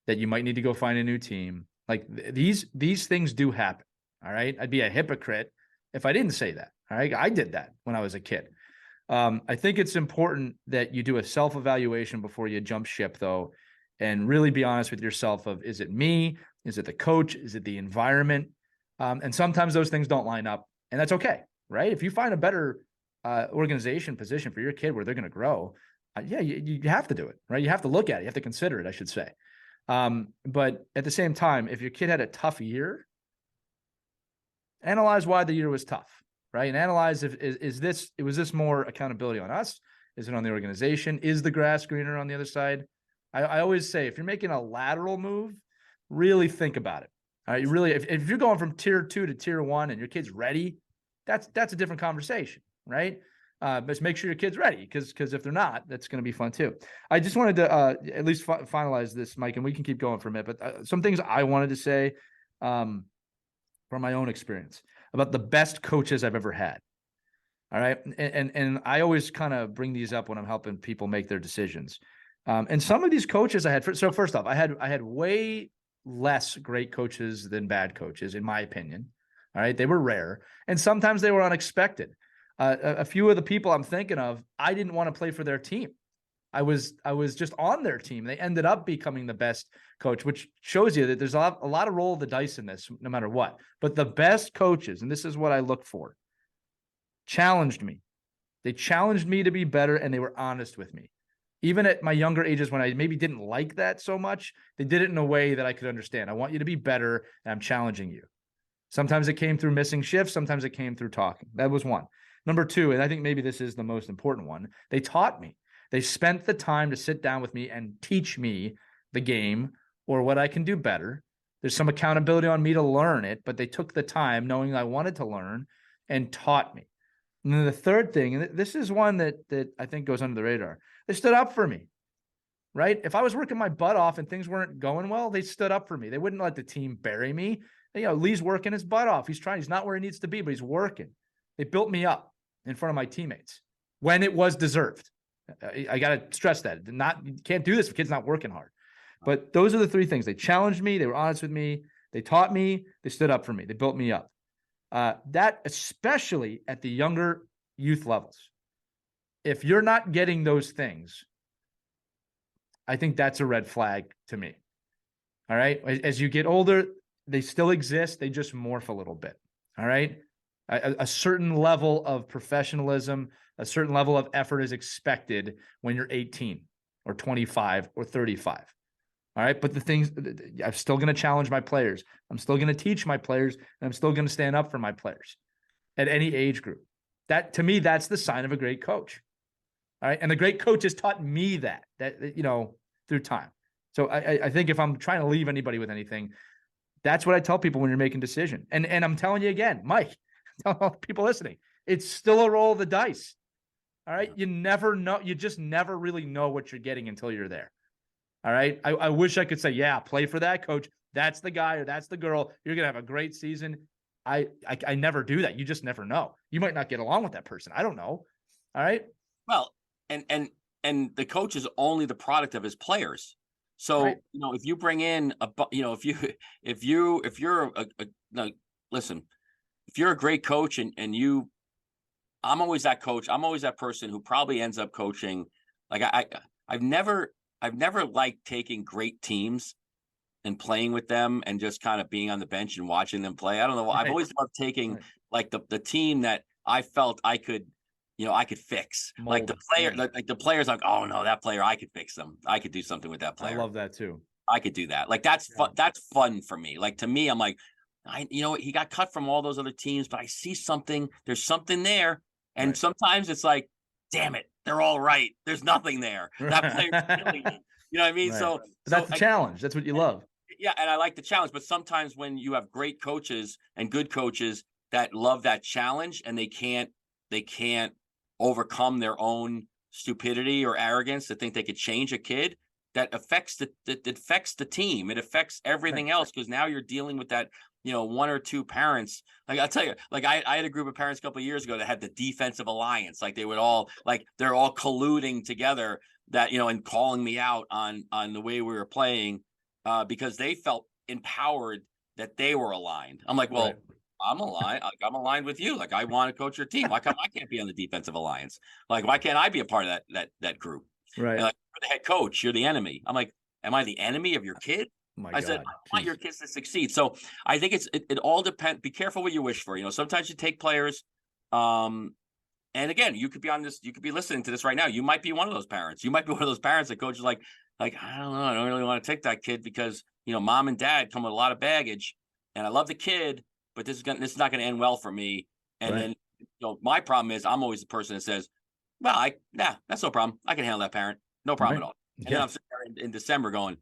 that you might need to go find a new team. Like these things do happen. All right. I'd be a hypocrite if I didn't say that. All right. I did that when I was a kid. I think it's important that you do a self-evaluation before you jump ship, though, and really be honest with yourself of, is it me? Is it the coach? Is it the environment? And sometimes those things don't line up, and that's okay, right? If you find a better organization position for your kid where they're going to grow, you have to do it, right? You have to look at it. You have to consider it, I should say. But at the same time, if your kid had a tough year, analyze why the year was tough, right? And analyze was this more accountability on us? Is it on the organization? Is the grass greener on the other side? I always say, if you're making a lateral move, really think about it. You really, if you're going from tier 2 to tier 1 and your kid's ready, that's a different conversation, right? But just make sure your kid's ready, because if they're not, that's going to be fun too. I just wanted to at least finalize this, Mike, and we can keep going for a minute. But some things I wanted to say from my own experience about the best coaches I've ever had. All right, and I always kind of bring these up when I'm helping people make their decisions. And some of these coaches I had, so first off, I had way less great coaches than bad coaches, in my opinion. All right. They were rare, and sometimes they were unexpected. A few of the people I'm thinking of, I didn't want to play for their team. I was just on their team. They ended up becoming the best coach, which shows you that there's a lot of roll of the dice in this, no matter what. But the best coaches, and this is what I look for, challenged me. They challenged me to be better, and they were honest with me. Even at my younger ages, when I maybe didn't like that so much, they did it in a way that I could understand. I want you to be better, and I'm challenging you. Sometimes it came through missing shifts. Sometimes it came through talking. That was one. Number two, and I think maybe this is the most important one, they taught me. They spent the time to sit down with me and teach me the game or what I can do better. There's some accountability on me to learn it, but they took the time knowing I wanted to learn and taught me. And then the third thing, and this is one that I think goes under the radar, they stood up for me, right? If I was working my butt off and things weren't going well, they stood up for me. They wouldn't let the team bury me. Lee's working his butt off. He's trying. He's not where he needs to be, but he's working. They built me up in front of my teammates when it was deserved. I got to stress that. You can't do this if kids not working hard. But those are the three things. They challenged me. They were honest with me. They taught me. They stood up for me. They built me up. That especially at the younger youth levels. If you're not getting those things, I think that's a red flag to me. All right. As you get older, they still exist. They just morph a little bit. All right. A certain level of professionalism, a certain level of effort is expected when you're 18 or 25 or 35. All right. But the things, I'm still going to challenge my players. I'm still going to teach my players, and I'm still going to stand up for my players at any age group. That, to me, that's the sign of a great coach. All right. And the great coach has taught me that through time. So I think if I'm trying to leave anybody with anything, that's what I tell people when you're making a decision. And I'm telling you again, Mike, tell all people listening, it's still a roll of the dice. All right. You never know. You just never really know what you're getting until you're there. All right. I wish I could say, yeah, play for that coach. That's the guy or that's the girl. You're going to have a great season. I never do that. You just never know. You might not get along with that person. I don't know. All right. Well, and the coach is only the product of his players. So, right. If you bring in if you're a great coach and I'm always that coach. I'm always that person who probably ends up coaching. Like I've never liked taking great teams and playing with them and just kind of being on the bench and watching them play. I don't know. Right. I've always loved taking like the team that I felt I could fix. Mold. Like the player, like the players, like, oh no, that player, I could fix them. I could do something with that player. I love that too. I could do that. Like that's fun. That's fun for me. Like to me, I'm like, he got cut from all those other teams, but I see something. There's something there, and sometimes it's like, damn it, they're all right. There's nothing there. That player's killing me. You know what I mean? Right. So that's the challenge. That's what you love. Yeah, and I like the challenge. But sometimes when you have great coaches and good coaches that love that challenge, and they can't overcome their own stupidity or arrogance to think they could change a kid, that affects the team. It affects everything else, because now you're dealing with that, one or two parents. Like I'll tell you, like I had a group of parents a couple of years ago that had the defensive alliance. Like they would all, like they're all colluding together that, and calling me out on the way we were playing because they felt empowered that they were aligned. I'm like, well, right. I'm aligned with you. Like I want to coach your team. Why come I can't be on the defensive alliance? Like, why can't I be a part of that group? Right. And like, you're the head coach, you're the enemy. I'm like, am I the enemy of your kid? I said, I want your kids to succeed. So I think it all depends. Be careful what you wish for. Sometimes you take players. And again, you could be listening to this right now. You might be one of those parents. You might be one of those parents that coach is like, I don't know. I don't really want to take that kid because, mom and dad come with a lot of baggage, and I love the kid, but this is not going to end well for me. And then, my problem is I'm always the person that says, well, that's no problem. I can handle that parent. No problem at all. And then I'm sitting there in December going,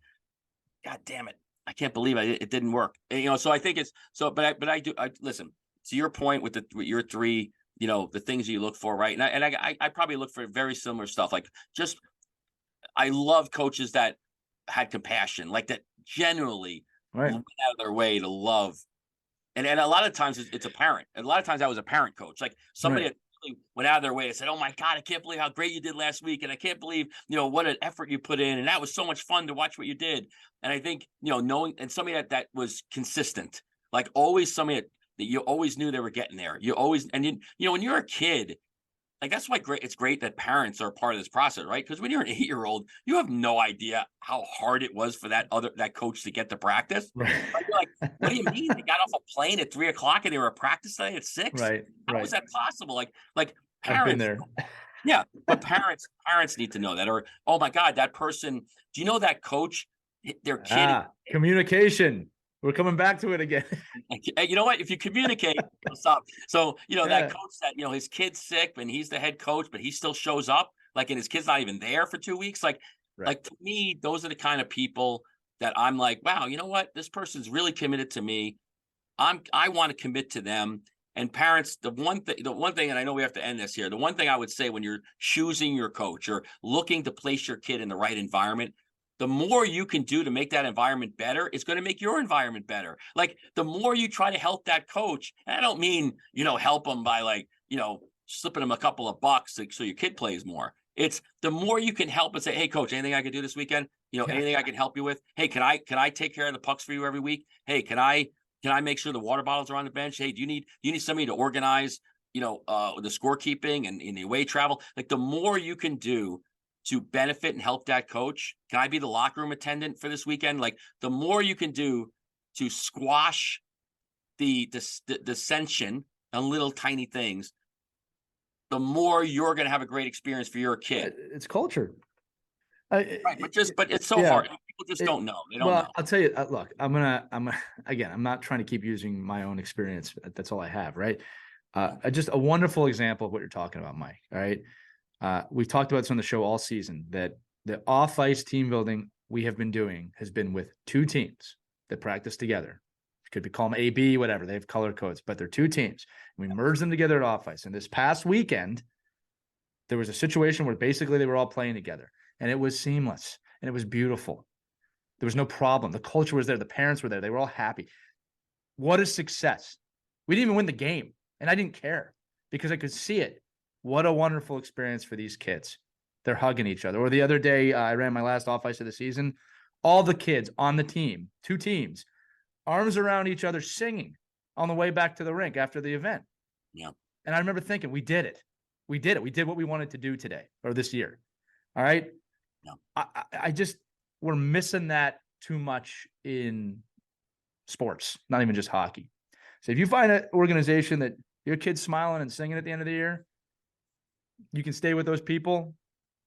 God damn it. I can't believe it didn't work. And, so I think it's so, but I listen to your point with your three, the things you look for. Right. And I probably look for very similar stuff. Like I love coaches that had compassion, like that generally went out of their way to love. And a lot of times it's a parent. And a lot of times I was a parent coach, like somebody that really went out of their way and said, oh my God, I can't believe how great you did last week. And I can't believe, what an effort you put in. And that was so much fun to watch what you did. And I think, knowing, and somebody that was consistent, like always somebody that you always knew they were getting there. You always, and when you're a kid, like that's why it's great that parents are part of this process, right? Because when you're an 8-year-old, you have no idea how hard it was for that coach to get to practice. Right. You're like, what do you mean? They got off a plane at 3:00 and they were at practice today at 6? Right. How was that possible? Like parents. I've been there. Yeah, but parents need to know that. Or, oh my God, that person. Do you know that coach? Their kid. Communication. We're coming back to it again. Hey, you know what? If you communicate, it'll stop. So, that Yeah, coach that, his kid's sick and he's the head coach, but he still shows up, like, and his kid's not even there for 2 weeks. right. To me, those are the kind of people that I'm like, wow, you know what? This person's really committed to me. I want to commit to them. And parents, the one thing, and I know we have to end this here. The one thing I would say when you're choosing your coach or looking to place your kid in the right environment, the more you can do to make that environment better, it's going to make your environment better. Like, the more you try to help that coach, and I don't mean, help them by, like, slipping them a couple of bucks so your kid plays more. It's the more you can help and say, hey, coach, anything I can do this weekend? Yeah. Anything I can help you with? Hey, can I take care of the pucks for you every week? Hey, can I make sure the water bottles are on the bench? Hey, do you need somebody to organize, the scorekeeping and in the away travel? Like, the more you can do to benefit and help that coach. Can I be the locker room attendant for this weekend? Like, the more you can do to squash the dissension on little tiny things, the more you're going to have a great experience for your kid. It's culture. Right. But it's so Yeah. hard. People just don't know. They don't know. I'll tell you, look, again, I'm not trying to keep using my own experience. That's all I have, right? Just a wonderful example of what you're talking about, Mike. All right. We've talked about this on the show all season, that the off-ice team building we have been doing has been with two teams that practice together. Could be called them A, B, whatever. They have color codes, but they're two teams. We merged them together at off-ice. And this past weekend, there was a situation where basically they were all playing together, and it was seamless and it was beautiful. There was no problem. The culture was there. The parents were there. They were all happy. What a success. We didn't even win the game, and I didn't care because I could see it. What a wonderful experience for these kids. They're hugging each other. Or the other day, I ran my last off ice of the season. All the kids on the team, two teams, arms around each other, singing on the way back to the rink after the event. Yeah. And I remember thinking, we did it. We did it. We did what we wanted to do today or this year. All right. Yeah. I just, we're missing that too much in sports, not even just hockey. So if you find an organization that your kid's smiling and singing at the end of the year, you can stay with those people,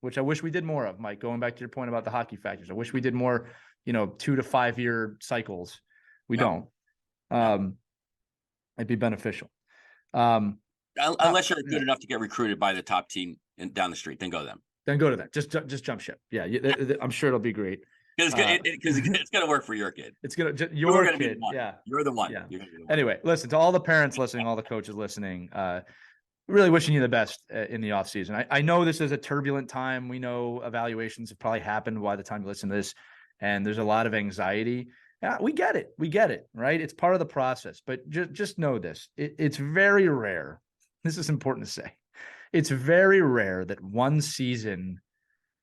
which I wish we did more of, Mike, going back to your point about the hockey factors. I wish we did more, 2 to 5 year cycles. We don't. It'd be beneficial. Unless you're good enough to get recruited by the top team down the street, then go to them. Then go to that. Just jump ship. Yeah, I'm sure it'll be great. Because it's going to work for your kid. It's going to your kid. Be the one. Yeah, you're the one. Yeah. You're the one. Anyway, listen, to all the parents listening, all the coaches listening, really wishing you the best in the off season. I know this is a turbulent time. We know evaluations have probably happened by the time you listen to this, and there's a lot of anxiety. Yeah, we get it. We get it, right? It's part of the process. But just know this. It's very rare. This is important to say. It's very rare that one season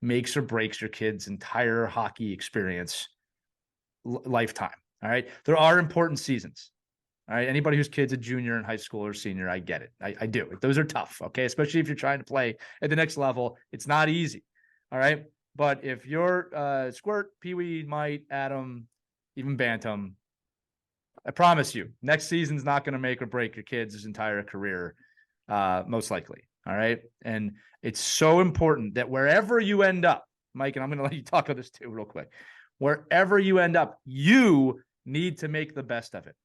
makes or breaks your kid's entire hockey experience lifetime. All right. There are important seasons. All right. Anybody whose kid's a junior in high school or senior, I get it. I do. Those are tough. Okay. Especially if you're trying to play at the next level. It's not easy. All right. But if you're Squirt, Pee-wee, Mite, Adam, even Bantam, I promise you, next season's not going to make or break your kid's entire career, most likely. All right. And it's so important that wherever you end up, Mike, and I'm going to let you talk about this too real quick. Wherever you end up, you need to make the best of it.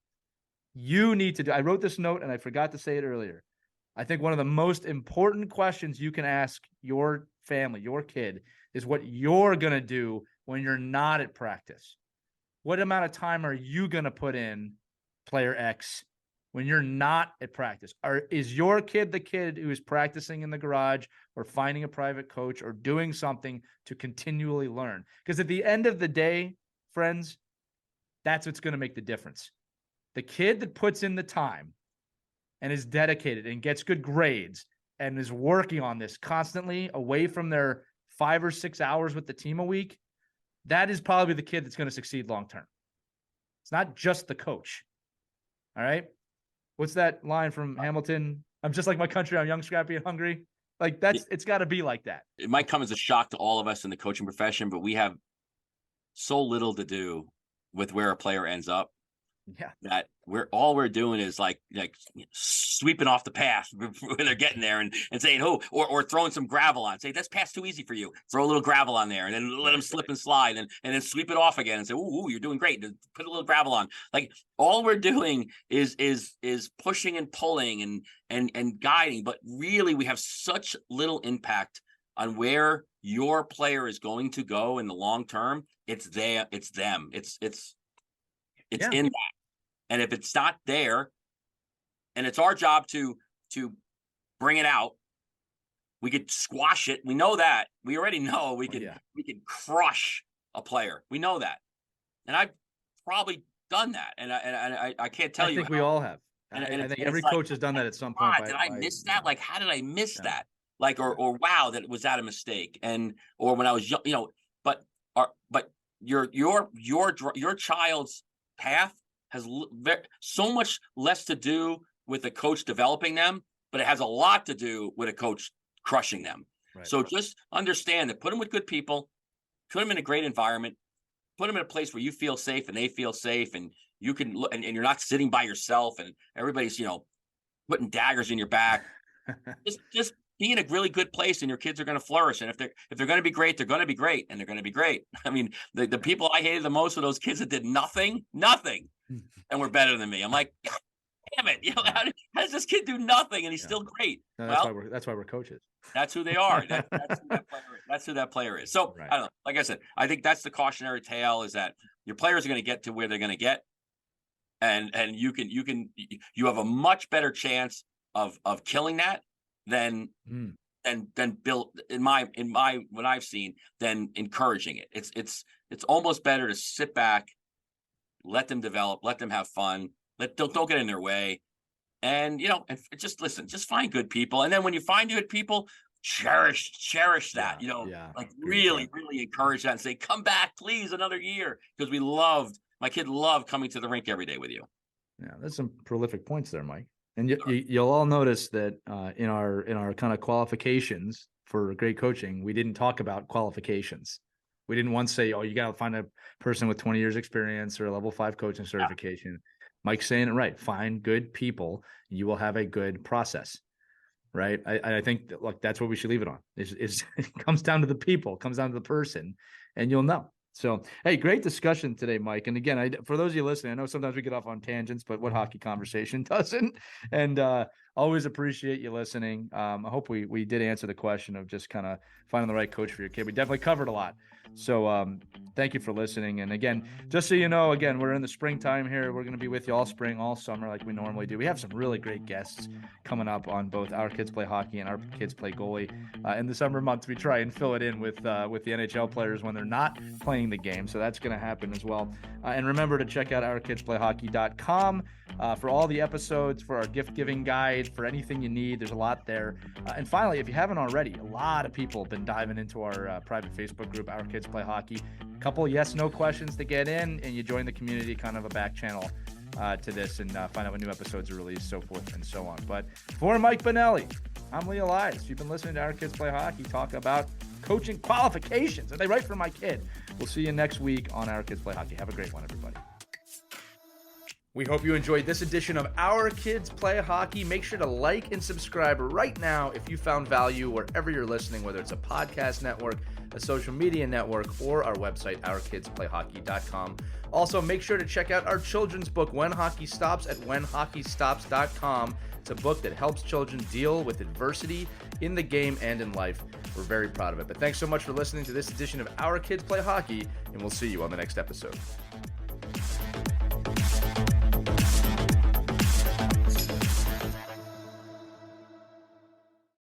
You need to do. I wrote this note and I forgot to say it earlier. I think one of the most important questions you can ask your family, your kid, is what you're going to do when you're not at practice. What amount of time are you going to put in, player X, when you're not at practice? Is your kid the kid who is practicing in the garage or finding a private coach or doing something to continually learn? Because at the end of the day, friends, that's what's going to make the difference. The kid that puts in the time and is dedicated and gets good grades and is working on this constantly away from their 5 or 6 hours with the team a week, that is probably the kid that's going to succeed long-term. It's not just the coach. All right. What's that line from Hamilton? I'm just like my country. I'm young, scrappy, and hungry. Like it's got to be like that. It might come as a shock to all of us in the coaching profession, but we have so little to do with where a player ends up. Yeah. that we're doing is like sweeping off the path when they're getting there and saying, oh, or throwing some gravel on, say, that's pass too easy for you. Throw a little gravel on there and then let them slip and slide and then sweep it off again and say, ooh, you're doing great. Put a little gravel on. Like all we're doing is pushing and pulling and guiding, but really we have such little impact on where your player is going to go in the long term. It's them. It's in that. And if it's not there, and it's our job to bring it out, we could squash it. We know that. We already know we could crush a player. We know that. And I've probably done that. And I can't tell you. I think we all have. And I think every coach has done that at some point. Did I miss that? Like, how did I miss that? Like, or wow, was that a mistake? And or when I was young, but your child's path has so much less to do with the coach developing them, but it has a lot to do with a coach crushing them. Right. So just understand that, put them with good people, put them in a great environment, put them in a place where you feel safe and they feel safe, and you can look, and you're not sitting by yourself and everybody's, putting daggers in your back. just be in a really good place and your kids are going to flourish. And if they're going to be great, they're going to be great, and they're going to be great. I mean, the people I hated the most were those kids that did nothing, and were better than me. I'm like, God damn it! How does this kid do nothing and he's still great? No, that's why we're coaches. That's who they are. That's who that player is. So I don't know. Like I said, I think that's the cautionary tale: is that your players are going to get to where they're going to get, and you have a much better chance of killing that than build in my what I've seen than encouraging it. It's almost better to sit back, let them develop, let them have fun, don't get in their way, and and just listen, just find good people, and then when you find good people, cherish that. Really encourage that and say, come back please another year, because my kid loved coming to the rink every day with you. Yeah, that's some prolific points there, Mike. And you'll all notice that in our kind of qualifications for great coaching, we didn't talk about qualifications. We didn't once say, oh, you got to find a person with 20 years experience or a level 5 coaching certification. Mike's saying it right. Find good people. You will have a good process, right? I think that, that's what we should leave it on. It comes down to the people, comes down to the person, and you'll know. So, hey, great discussion today, Mike. And again, for those of you listening, I know sometimes we get off on tangents, but what hockey conversation doesn't? And always appreciate you listening. I hope we did answer the question of just kind of finding the right coach for your kid. We definitely covered a lot. So thank you for listening. And again, just so you know, we're in the springtime here. We're going to be with you all spring, all summer, like we normally do. We have some really great guests coming up on both Our Kids Play Hockey and Our Kids Play Goalie. In the summer months, we try and fill it in with the NHL players when they're not playing the game. So that's going to happen as well. And remember to check out ourkidsplayhockey.com for all the episodes, for our gift giving guide, for anything you need. There's a lot there. And finally, if you haven't already, a lot of people have been diving into our private Facebook group, Our Kids Play Hockey. A couple yes/no questions to get in, and you join the community, kind of a back channel to this, and find out when new episodes are released, so forth and so on. But for Mike Bonelli, I'm Lee Elias. You've been listening to Our Kids Play Hockey, talk about coaching qualifications. Are they right for my kid? We'll see you next week on Our Kids Play Hockey. Have a great one, everybody. We hope you enjoyed this edition of Our Kids Play Hockey. Make sure to like and subscribe right now if you found value wherever you're listening, whether it's a podcast network, a social media network, or our website, ourkidsplayhockey.com. Also, make sure to check out our children's book, When Hockey Stops, at whenhockeystops.com. It's a book that helps children deal with adversity in the game and in life. We're very proud of it. But thanks so much for listening to this edition of Our Kids Play Hockey, and we'll see you on the next episode.